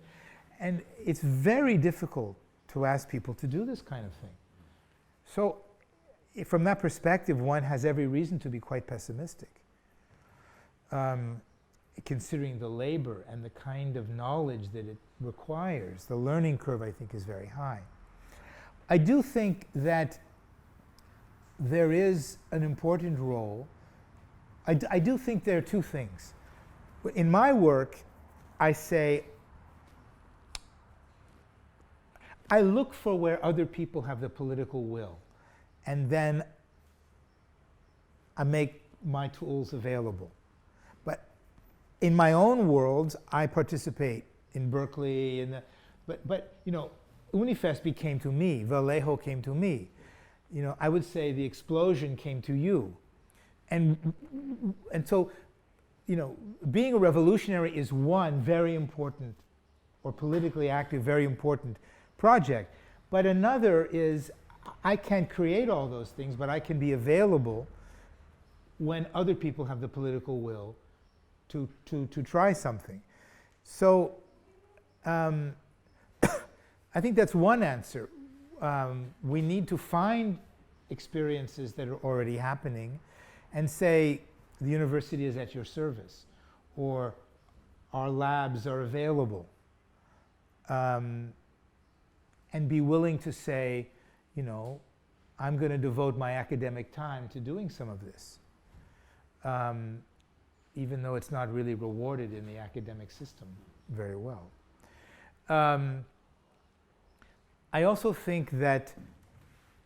And it's very difficult to ask people to do this kind of thing. So from that perspective, one has every reason to be quite pessimistic, considering the labor and the kind of knowledge that it requires. The learning curve, I think, is very high. I do think that there is an important role. I do think there are two things. In my work, I say, I look for where other people have the political will, and then I make my tools available. But in my own worlds, I participate in Berkeley, but Unifesp came to me, Vallejo came to me. I would say the explosion came to you. And so, being a revolutionary is one very important, or politically active, very important project. But another is, I can't create all those things, but I can be available when other people have the political will to try something. So, I think that's one answer. We need to find experiences that are already happening and say, the university is at your service, or our labs are available. And be willing to say, I'm going to devote my academic time to doing some of this, even though it's not really rewarded in the academic system very well. I also think that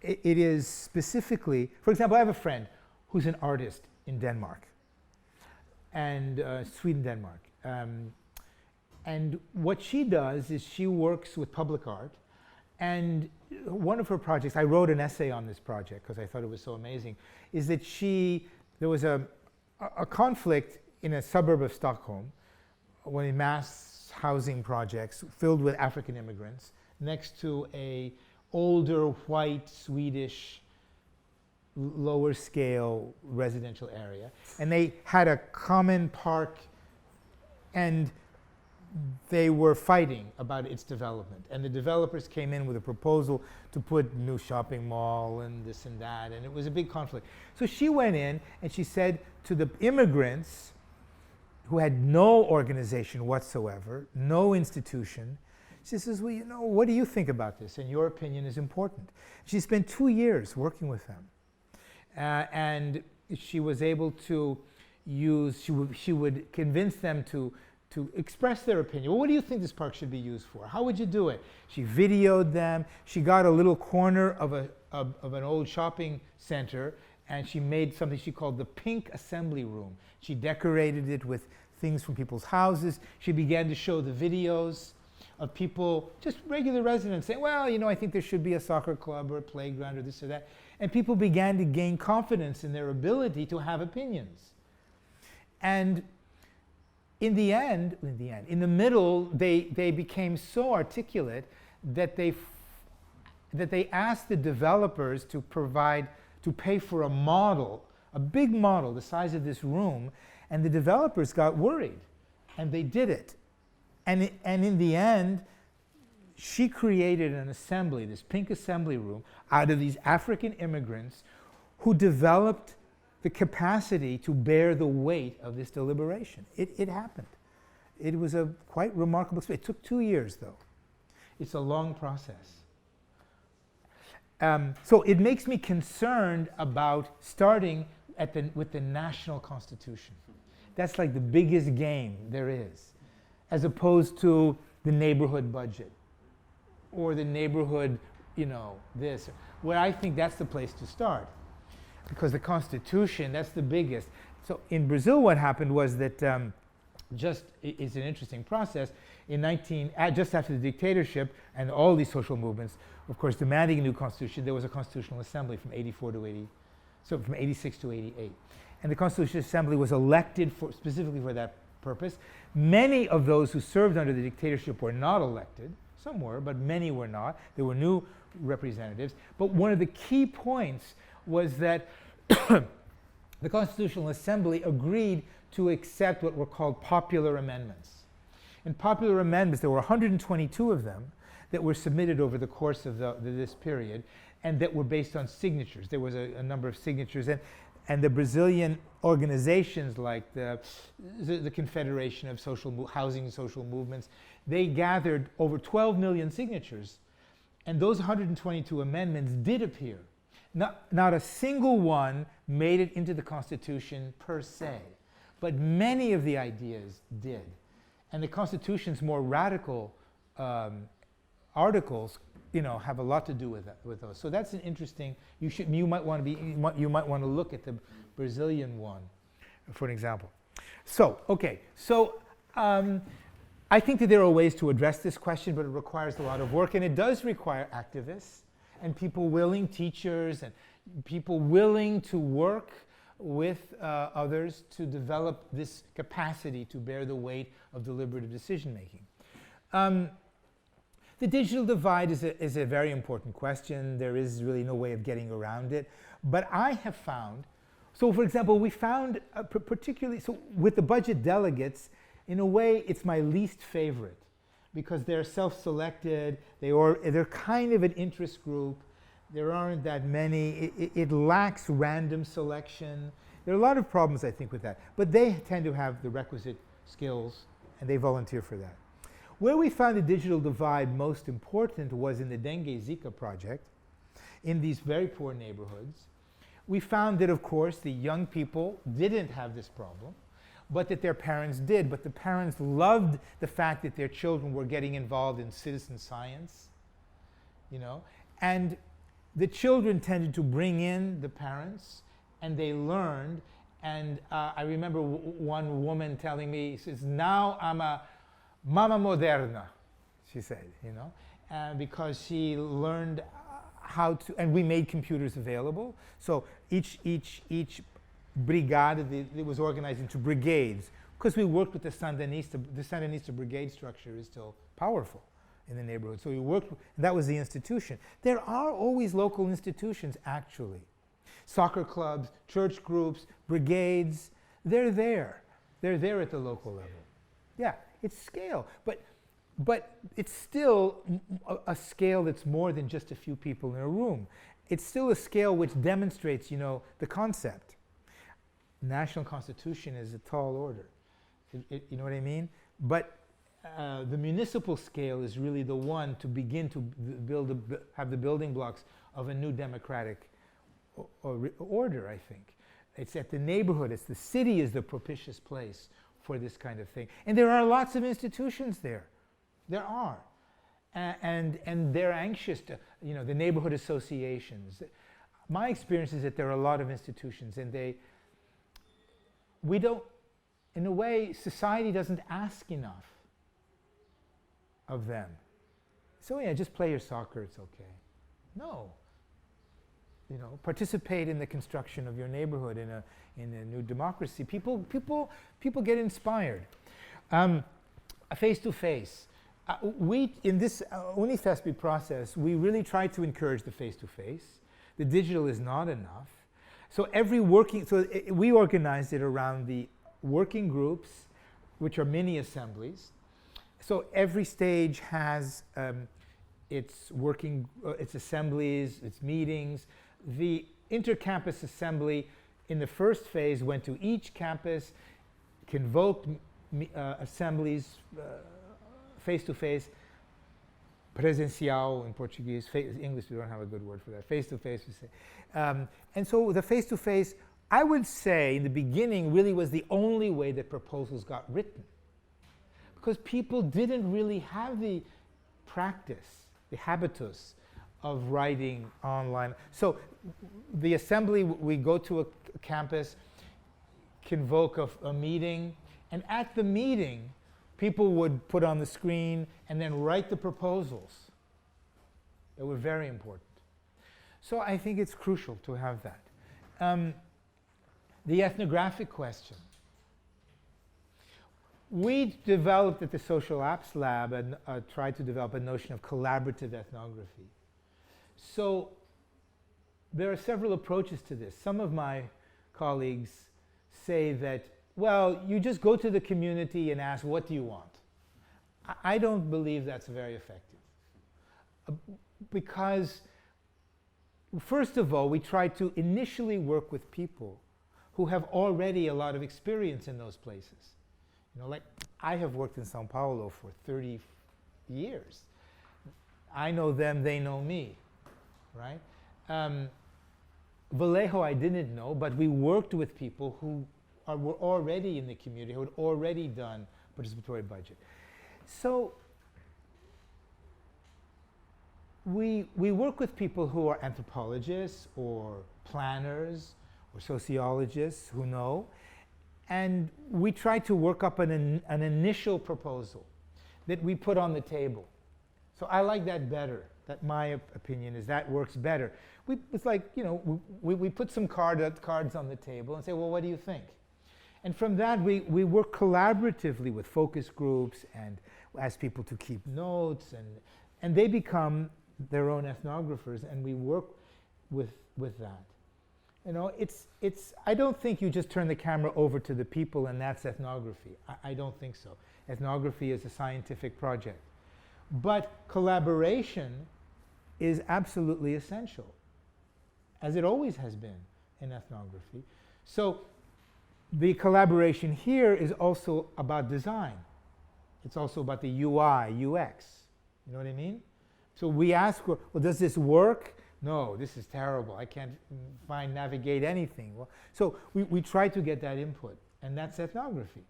it is specifically, for example, I have a friend who's an artist in Denmark, and Sweden, Denmark. And what she does is she works with public art, and one of her projects, I wrote an essay on this project because I thought it was so amazing, is that there was a conflict in a suburb of Stockholm, one of mass housing projects filled with African immigrants, next to a older white Swedish lower scale residential area, and they had a common park, and they were fighting about its development. And the developers came in with a proposal to put new shopping mall and this and that, and it was a big conflict. So she went in and she said to the immigrants who had no organization whatsoever, no institution, she says, well, you know, what do you think about this? And your opinion is important. She spent 2 years working with them. And she was able to use, she would convince them to express their opinion. Well, what do you think this park should be used for? How would you do it? She videoed them. She got a little corner of an old shopping center, and she made something she called the Pink Assembly Room. She decorated it with things from people's houses. She began to show the videos of people, just regular residents, saying, well, you know, I think there should be a soccer club or a playground or this or that. And people began to gain confidence in their ability to have opinions. And in the middle, they became so articulate that they asked the developers to pay for a model, a big model the size of this room, and the developers got worried, and they did it. And in the end, she created an assembly, this Pink Assembly Room, out of these African immigrants who developed the capacity to bear the weight of this deliberation. It happened. It was a quite remarkable experience. It took 2 years, though. It's a long process. So it makes me concerned about starting with the national constitution. That's like the biggest game there is, as opposed to the neighborhood budget or the neighborhood, you know, this, where I think that's the place to start. Because the Constitution, that's the biggest. So in Brazil, what happened was that it's an interesting process. Just after the dictatorship and all these social movements, of course, demanding a new constitution, there was a constitutional assembly from 86 to 88. And the Constitutional Assembly was elected specifically for that purpose. Many of those who served under the dictatorship were not elected. Some were, but many were not. There were new representatives. But one of the key points was that the Constitutional Assembly agreed to accept what were called popular amendments. And popular amendments, there were 122 of them that were submitted over the course of this period, and that were based on signatures. There was a number of signatures, and the Brazilian organizations like the Confederation of Housing and Social Movements, they gathered over 12 million signatures, and those 122 amendments did appear. Not a single one made it into the Constitution per se, but many of the ideas did. And the Constitution's more radical articles, you know, have a lot to do with those. So that's an interesting. You might want to look at the Brazilian one, for an example. So okay, I think that there are ways to address this question, but it requires a lot of work, and it does require activists and people willing, teachers, and people willing to work with others to develop this capacity to bear the weight of deliberative decision making. The digital divide is a very important question. There is really no way of getting around it. But I have found, so for example, we found particularly, so with the budget delegates, in a way, it's my least favorite because they're self-selected, they're kind of an interest group, there aren't that many, it lacks random selection. There are a lot of problems, I think, with that. But they tend to have the requisite skills, and they volunteer for that. Where we found the digital divide most important was in the dengue Zika project, in these very poor neighborhoods. We found that, of course, the young people didn't have this problem, but that their parents did. But the parents loved the fact that their children were getting involved in citizen science, you know, and the children tended to bring in the parents, and they learned. And I remember one woman telling me, she says, now I'm a Mama Moderna, she said, you know, because she learned how to, and we made computers available. So each brigade, it was organized into brigades, because we worked with the Sandinista brigade structure is still powerful in the neighborhood. So we worked, that was the institution. There are always local institutions, actually. Soccer clubs, church groups, brigades, they're there. They're there at the local level. Yeah, it's scale, but it's still a scale that's more than just a few people in a room. It's still a scale which demonstrates, the concept. National Constitution is a tall order. You know what I mean? But the municipal scale is really the one to begin to have the building blocks of a new democratic order, I think. It's at the neighborhood, it's the city is the propitious place for this kind of thing. And there are lots of institutions there. There are. And they're anxious to, the neighborhood associations. My experience is that there are a lot of institutions, and we don't, in a way, society doesn't ask enough of them. So yeah, just play your soccer, it's okay. No. Participate in the construction of your neighborhood in a new democracy. People get inspired. Face-to-face. We, in this Unifespi process, we really try to encourage the face-to-face. The digital is not enough. So we organized it around the working groups, which are mini assemblies. So every stage has its assemblies, its meetings. The intercampus assembly in the first phase went to each campus, convoked assemblies, face-to-face, presencial in Portuguese, English we don't have a good word for that, face-to-face we say. And so the face-to-face, I would say in the beginning really was the only way that proposals got written. Because people didn't really have the practice, the habitus of writing online. So the assembly, we go to a campus, convoke a meeting, and at the meeting, people would put on the screen and then write the proposals. They were very important. So I think it's crucial to have that. The ethnographic question. We developed at the Social Apps Lab and tried to develop a notion of collaborative ethnography. So there are several approaches to this. Some of my colleagues say that, well, you just go to the community and ask, what do you want? I don't believe that's very effective. Because, first of all, we try to initially work with people who have already a lot of experience in those places. Like I have worked in Sao Paulo for 30 years. I know them, they know me, right? Vallejo I didn't know, but we worked with people who were already in the community, who had already done participatory budget. So we work with people who are anthropologists or planners or sociologists who know, and we try to work up an initial proposal that we put on the table. So I like that better. That my opinion is that works better. It's like, we put some cards on the table and say, well, what do you think? And from that, we work collaboratively with focus groups and ask people to keep notes, and they become their own ethnographers, and we work with that. I don't think you just turn the camera over to the people and that's ethnography. I don't think so. Ethnography is a scientific project. But collaboration is absolutely essential, as it always has been in ethnography. So the collaboration here is also about design. It's also about the UI, UX. You know what I mean? So we ask, well, does this work? No, this is terrible. I can't navigate anything. Well, so we try to get that input, and that's ethnography.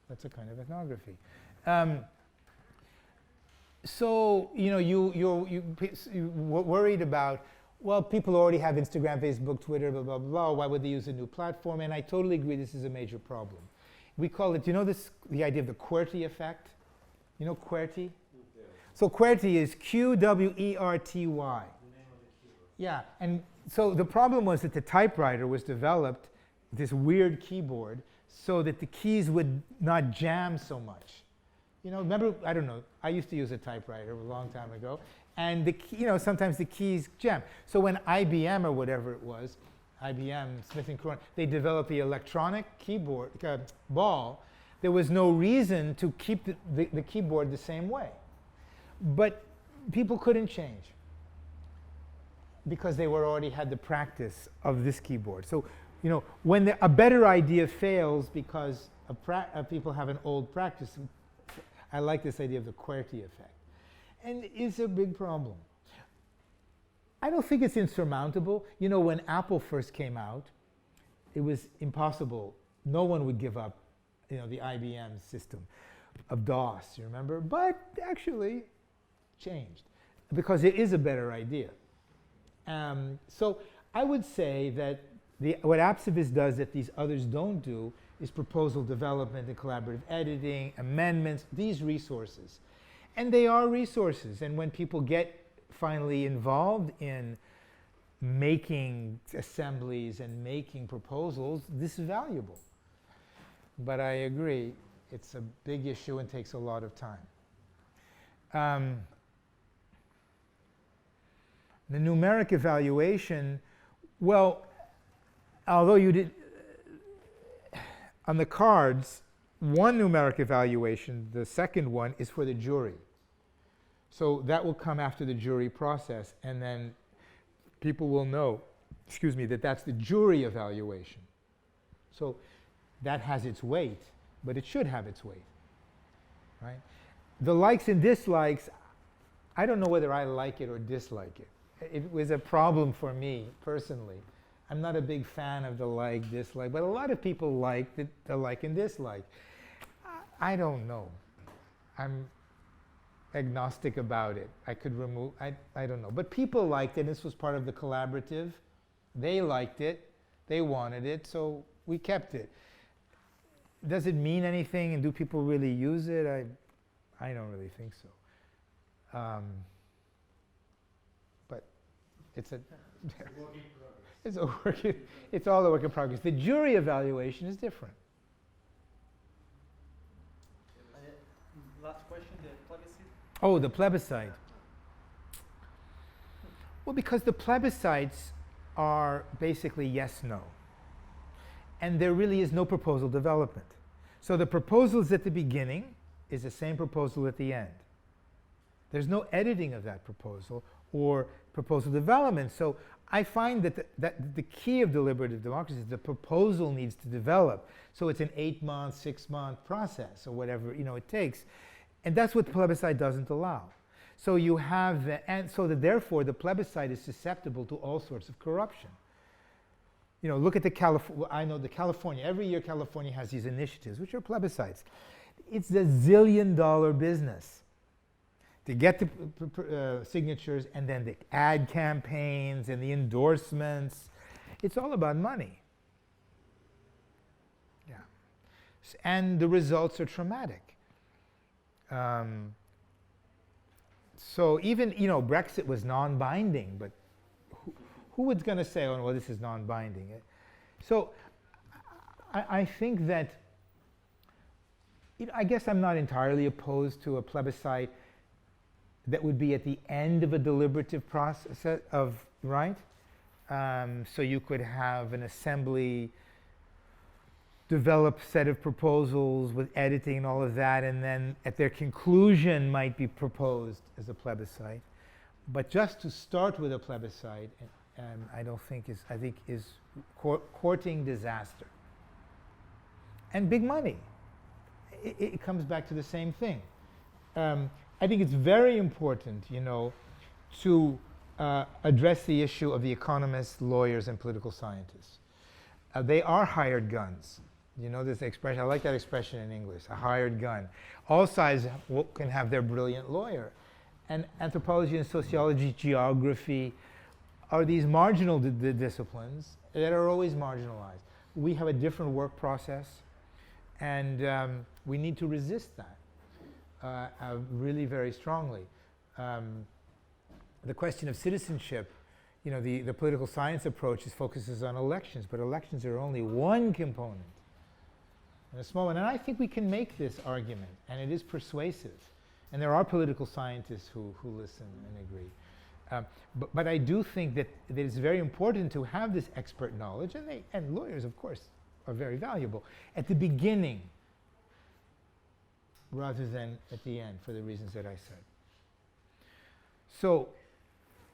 That's a kind of ethnography. So you're worried about, well, people already have Instagram, Facebook, Twitter, blah, blah, blah. Why would they use a new platform? And I totally agree this is a major problem. We call it, the idea of the QWERTY effect? You know QWERTY? Yeah. So QWERTY is QWERTY. Yeah, and so the problem was that the typewriter was developed, this weird keyboard, so that the keys would not jam so much. Remember, I don't know, I used to use a typewriter a long time ago, and sometimes the keys jam. So when IBM or whatever it was, IBM, Smith & Corona, they developed the electronic keyboard ball there was no reason to keep the keyboard the same way. But people couldn't change because they already had the practice of this keyboard. So, when a better idea fails because people have an old practice, I like this idea of the QWERTY effect. And it's a big problem. I don't think it's insurmountable. When Apple first came out, it was impossible. No one would give up, the IBM system of DOS, you remember? But actually changed because it is a better idea. So I would say that what AppCivist does that these others don't do is proposal development and collaborative editing, amendments, these resources. And they are resources. And when people get finally involved in making assemblies and making proposals, this is valuable. But I agree, it's a big issue and takes a lot of time. The numeric evaluation, well, although you did, on the cards, one numeric evaluation, the second one, is for the jury. So that will come after the jury process, and then people will know, that that's the jury evaluation. So that has its weight, but it should have its weight, right? The likes and dislikes, I don't know whether I like it or dislike it. It was a problem for me personally. I'm not a big fan of the like, dislike, but a lot of people like the like and dislike. I don't know. I'm agnostic about it. I could remove, I don't know. But people liked it. This was part of the collaborative. They liked it. They wanted it, so we kept it. Does it mean anything, and do people really use it? I don't really think so. But it's a it's a work. It's all a work in progress. The jury evaluation is different. Last question, the plebiscite. Oh, the plebiscite. Well, because the plebiscites are basically yes, no. And there really is no proposal development. So the proposals at the beginning is the same proposal at the end. There's no editing of that proposal or proposal development. So I find that the key of deliberative democracy is the proposal needs to develop. So it's an 8-month, 6-month process or whatever it takes. And that's what the plebiscite doesn't allow. So you have and so that therefore the plebiscite is susceptible to all sorts of corruption. Look at the California. Every year California has these initiatives, which are plebiscites. It's the zillion-dollar business to get the signatures and then the ad campaigns and the endorsements. It's all about money. Yeah. And the results are traumatic. So even, Brexit was non-binding, but who was going to say, oh, well, this is non-binding? So I think that, I guess I'm not entirely opposed to a plebiscite that would be at the end of a deliberative process right? So you could have an assembly develop a set of proposals with editing and all of that, and then at their conclusion might be proposed as a plebiscite. But just to start with a plebiscite, I think is courting disaster. And big money. It comes back to the same thing. I think it's very important, to address the issue of the economists, lawyers, and political scientists. They are hired guns. This expression, I like that expression in English, a hired gun. All sides can have their brilliant lawyer. And anthropology and sociology, geography, are these marginal disciplines that are always marginalized. We have a different work process, and we need to resist that really very strongly. The question of citizenship, the political science approach focuses on elections, but elections are only one component, and a small one. And I think we can make this argument, and it is persuasive. And there are political scientists who listen and agree. But I do think that it's very important to have this expert knowledge, and lawyers, of course, are very valuable at the beginning. rather than at the end for the reasons that I said. So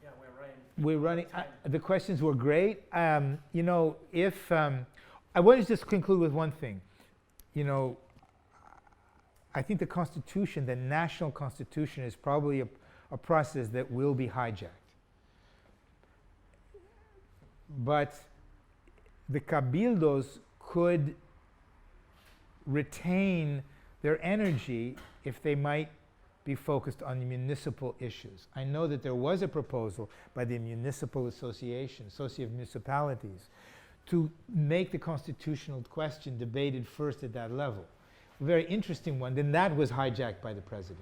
Yeah, we're running. The questions were great. You know, if I want to just conclude with one thing. You know, I think the Constitution, the national Constitution, is probably a process that will be hijacked. But the cabildos could retain their energy if they might be focused on municipal issues. I know that there was a proposal by the Municipal Association, Association of Municipalities, to make the constitutional question debated first at that level. A very interesting one, then that was hijacked by the president.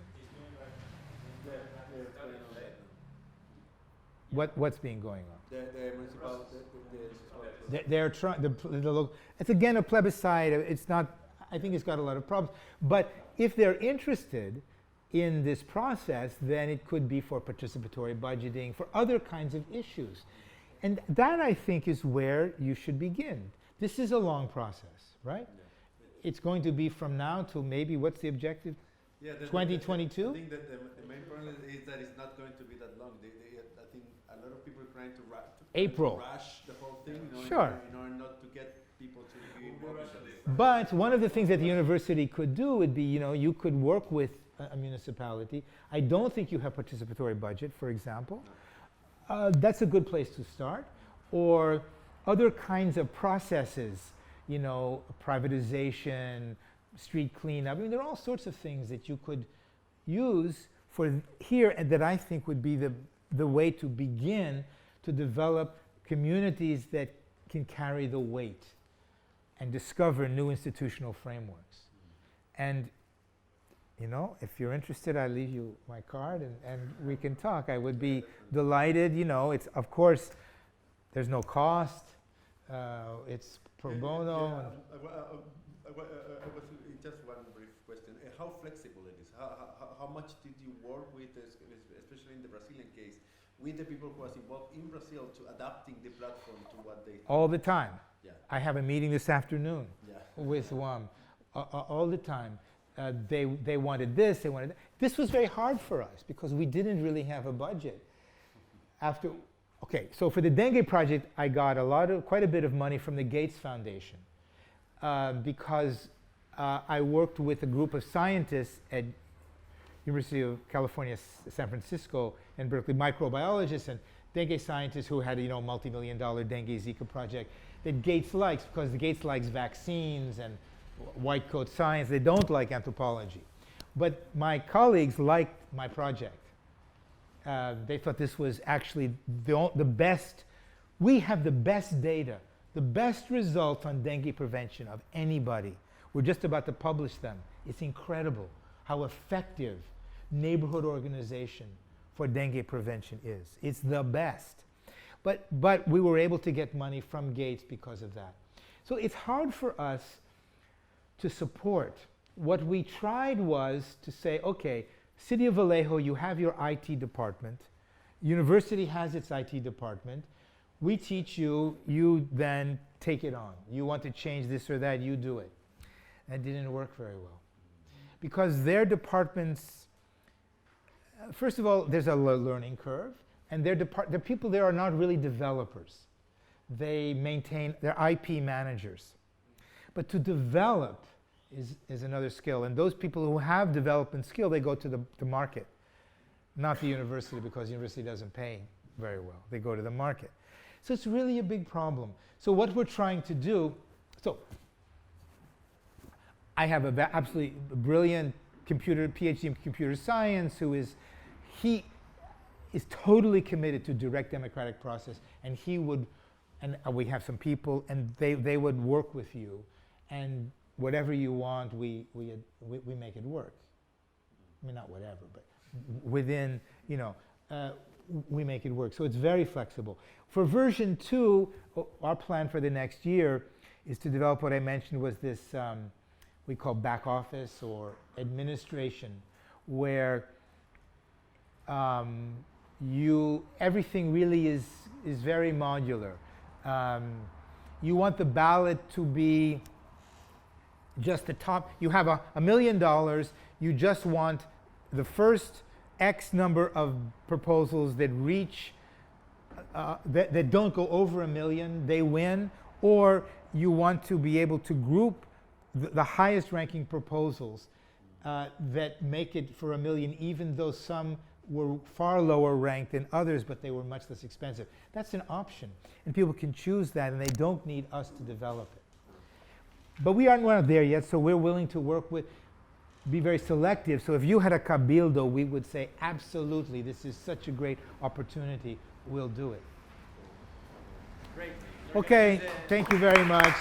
What's being going on? They're trying. It's again a plebiscite. It's not. I think it's got a lot of problems. But if they're interested in this process, then it could be for participatory budgeting, for other kinds of issues, and that I think is where you should begin. This is a long process, right? Yeah. It's going to be from now till maybe what's the objective? Yeah, 2022. I think that the main problem is that it's not going to be that long. I think a lot of people are trying to rush the whole thing, in order not to get people to be involved. But one of the things that the university could do would be, you could work with a municipality. I don't think you have participatory budget, for example. That's a good place to start. Or other kinds of processes, privatization, street cleanup. I mean, there are all sorts of things that you could use for here, and that I think would be the way to begin to develop communities that can carry the weight and discover new institutional frameworks. And, if you're interested, I'll leave you my card and we can talk. I would be delighted. It's, of course, there's no cost. It's pro bono. Just one brief question. How flexible it is? How much did you work with, especially in the Brazilian case, with the people who was involved in Brazil to adapting the platform to what they... All the time. Yeah. I have a meeting this afternoon with WAM. All the time. They wanted this, they wanted that. This was very hard for us because we didn't really have a budget. So for the dengue project, I got quite a bit of money from the Gates Foundation because I worked with a group of scientists at University of California, San Francisco, and Berkeley, microbiologists and dengue scientists who had a multi-million-dollar dengue Zika project that Gates likes because the Gates likes vaccines and white coat science. They don't like anthropology. But my colleagues liked my project. They thought this was actually the best. We have the best data, the best results on dengue prevention of anybody. We're just about to publish them. It's incredible how effective neighborhood organization for dengue prevention is. It's the best. But we were able to get money from Gates because of that. So it's hard for us to support. What we tried was to say, okay, City of Vallejo, you have your IT department. University has its IT department. We teach you, you then take it on. You want to change this or that, you do it. That didn't work very well. Because their departments, first of all, there's a learning curve, and the people there are not really developers. They maintain, they're IP managers. But to develop is another skill, and those people who have development skill, they go to the market, not the university, because the university doesn't pay very well. They go to the market. So it's really a big problem. So what we're trying to do, I have an absolutely brilliant PhD in computer science he is totally committed to direct democratic process, and we have some people, and they would work with you, and whatever you want, we make it work. I mean, not whatever, but within, we make it work. So it's very flexible. For version 2, our plan for the next year is to develop what I mentioned was this we call back office or administration, where everything really is very modular. You want the ballot to be just the top. You have $1 million. You just want the first X number of proposals that reach, that don't go over $1 million, they win. Or you want to be able to group the highest ranking proposals that make it for $1 million, even though some were far lower ranked than others, but they were much less expensive. That's an option, and people can choose that, and they don't need us to develop it. But we aren't there yet, so we're willing to work with, be very selective. So if you had a cabildo, we would say, absolutely, this is such a great opportunity, we'll do it. Great. Okay, thank you very much.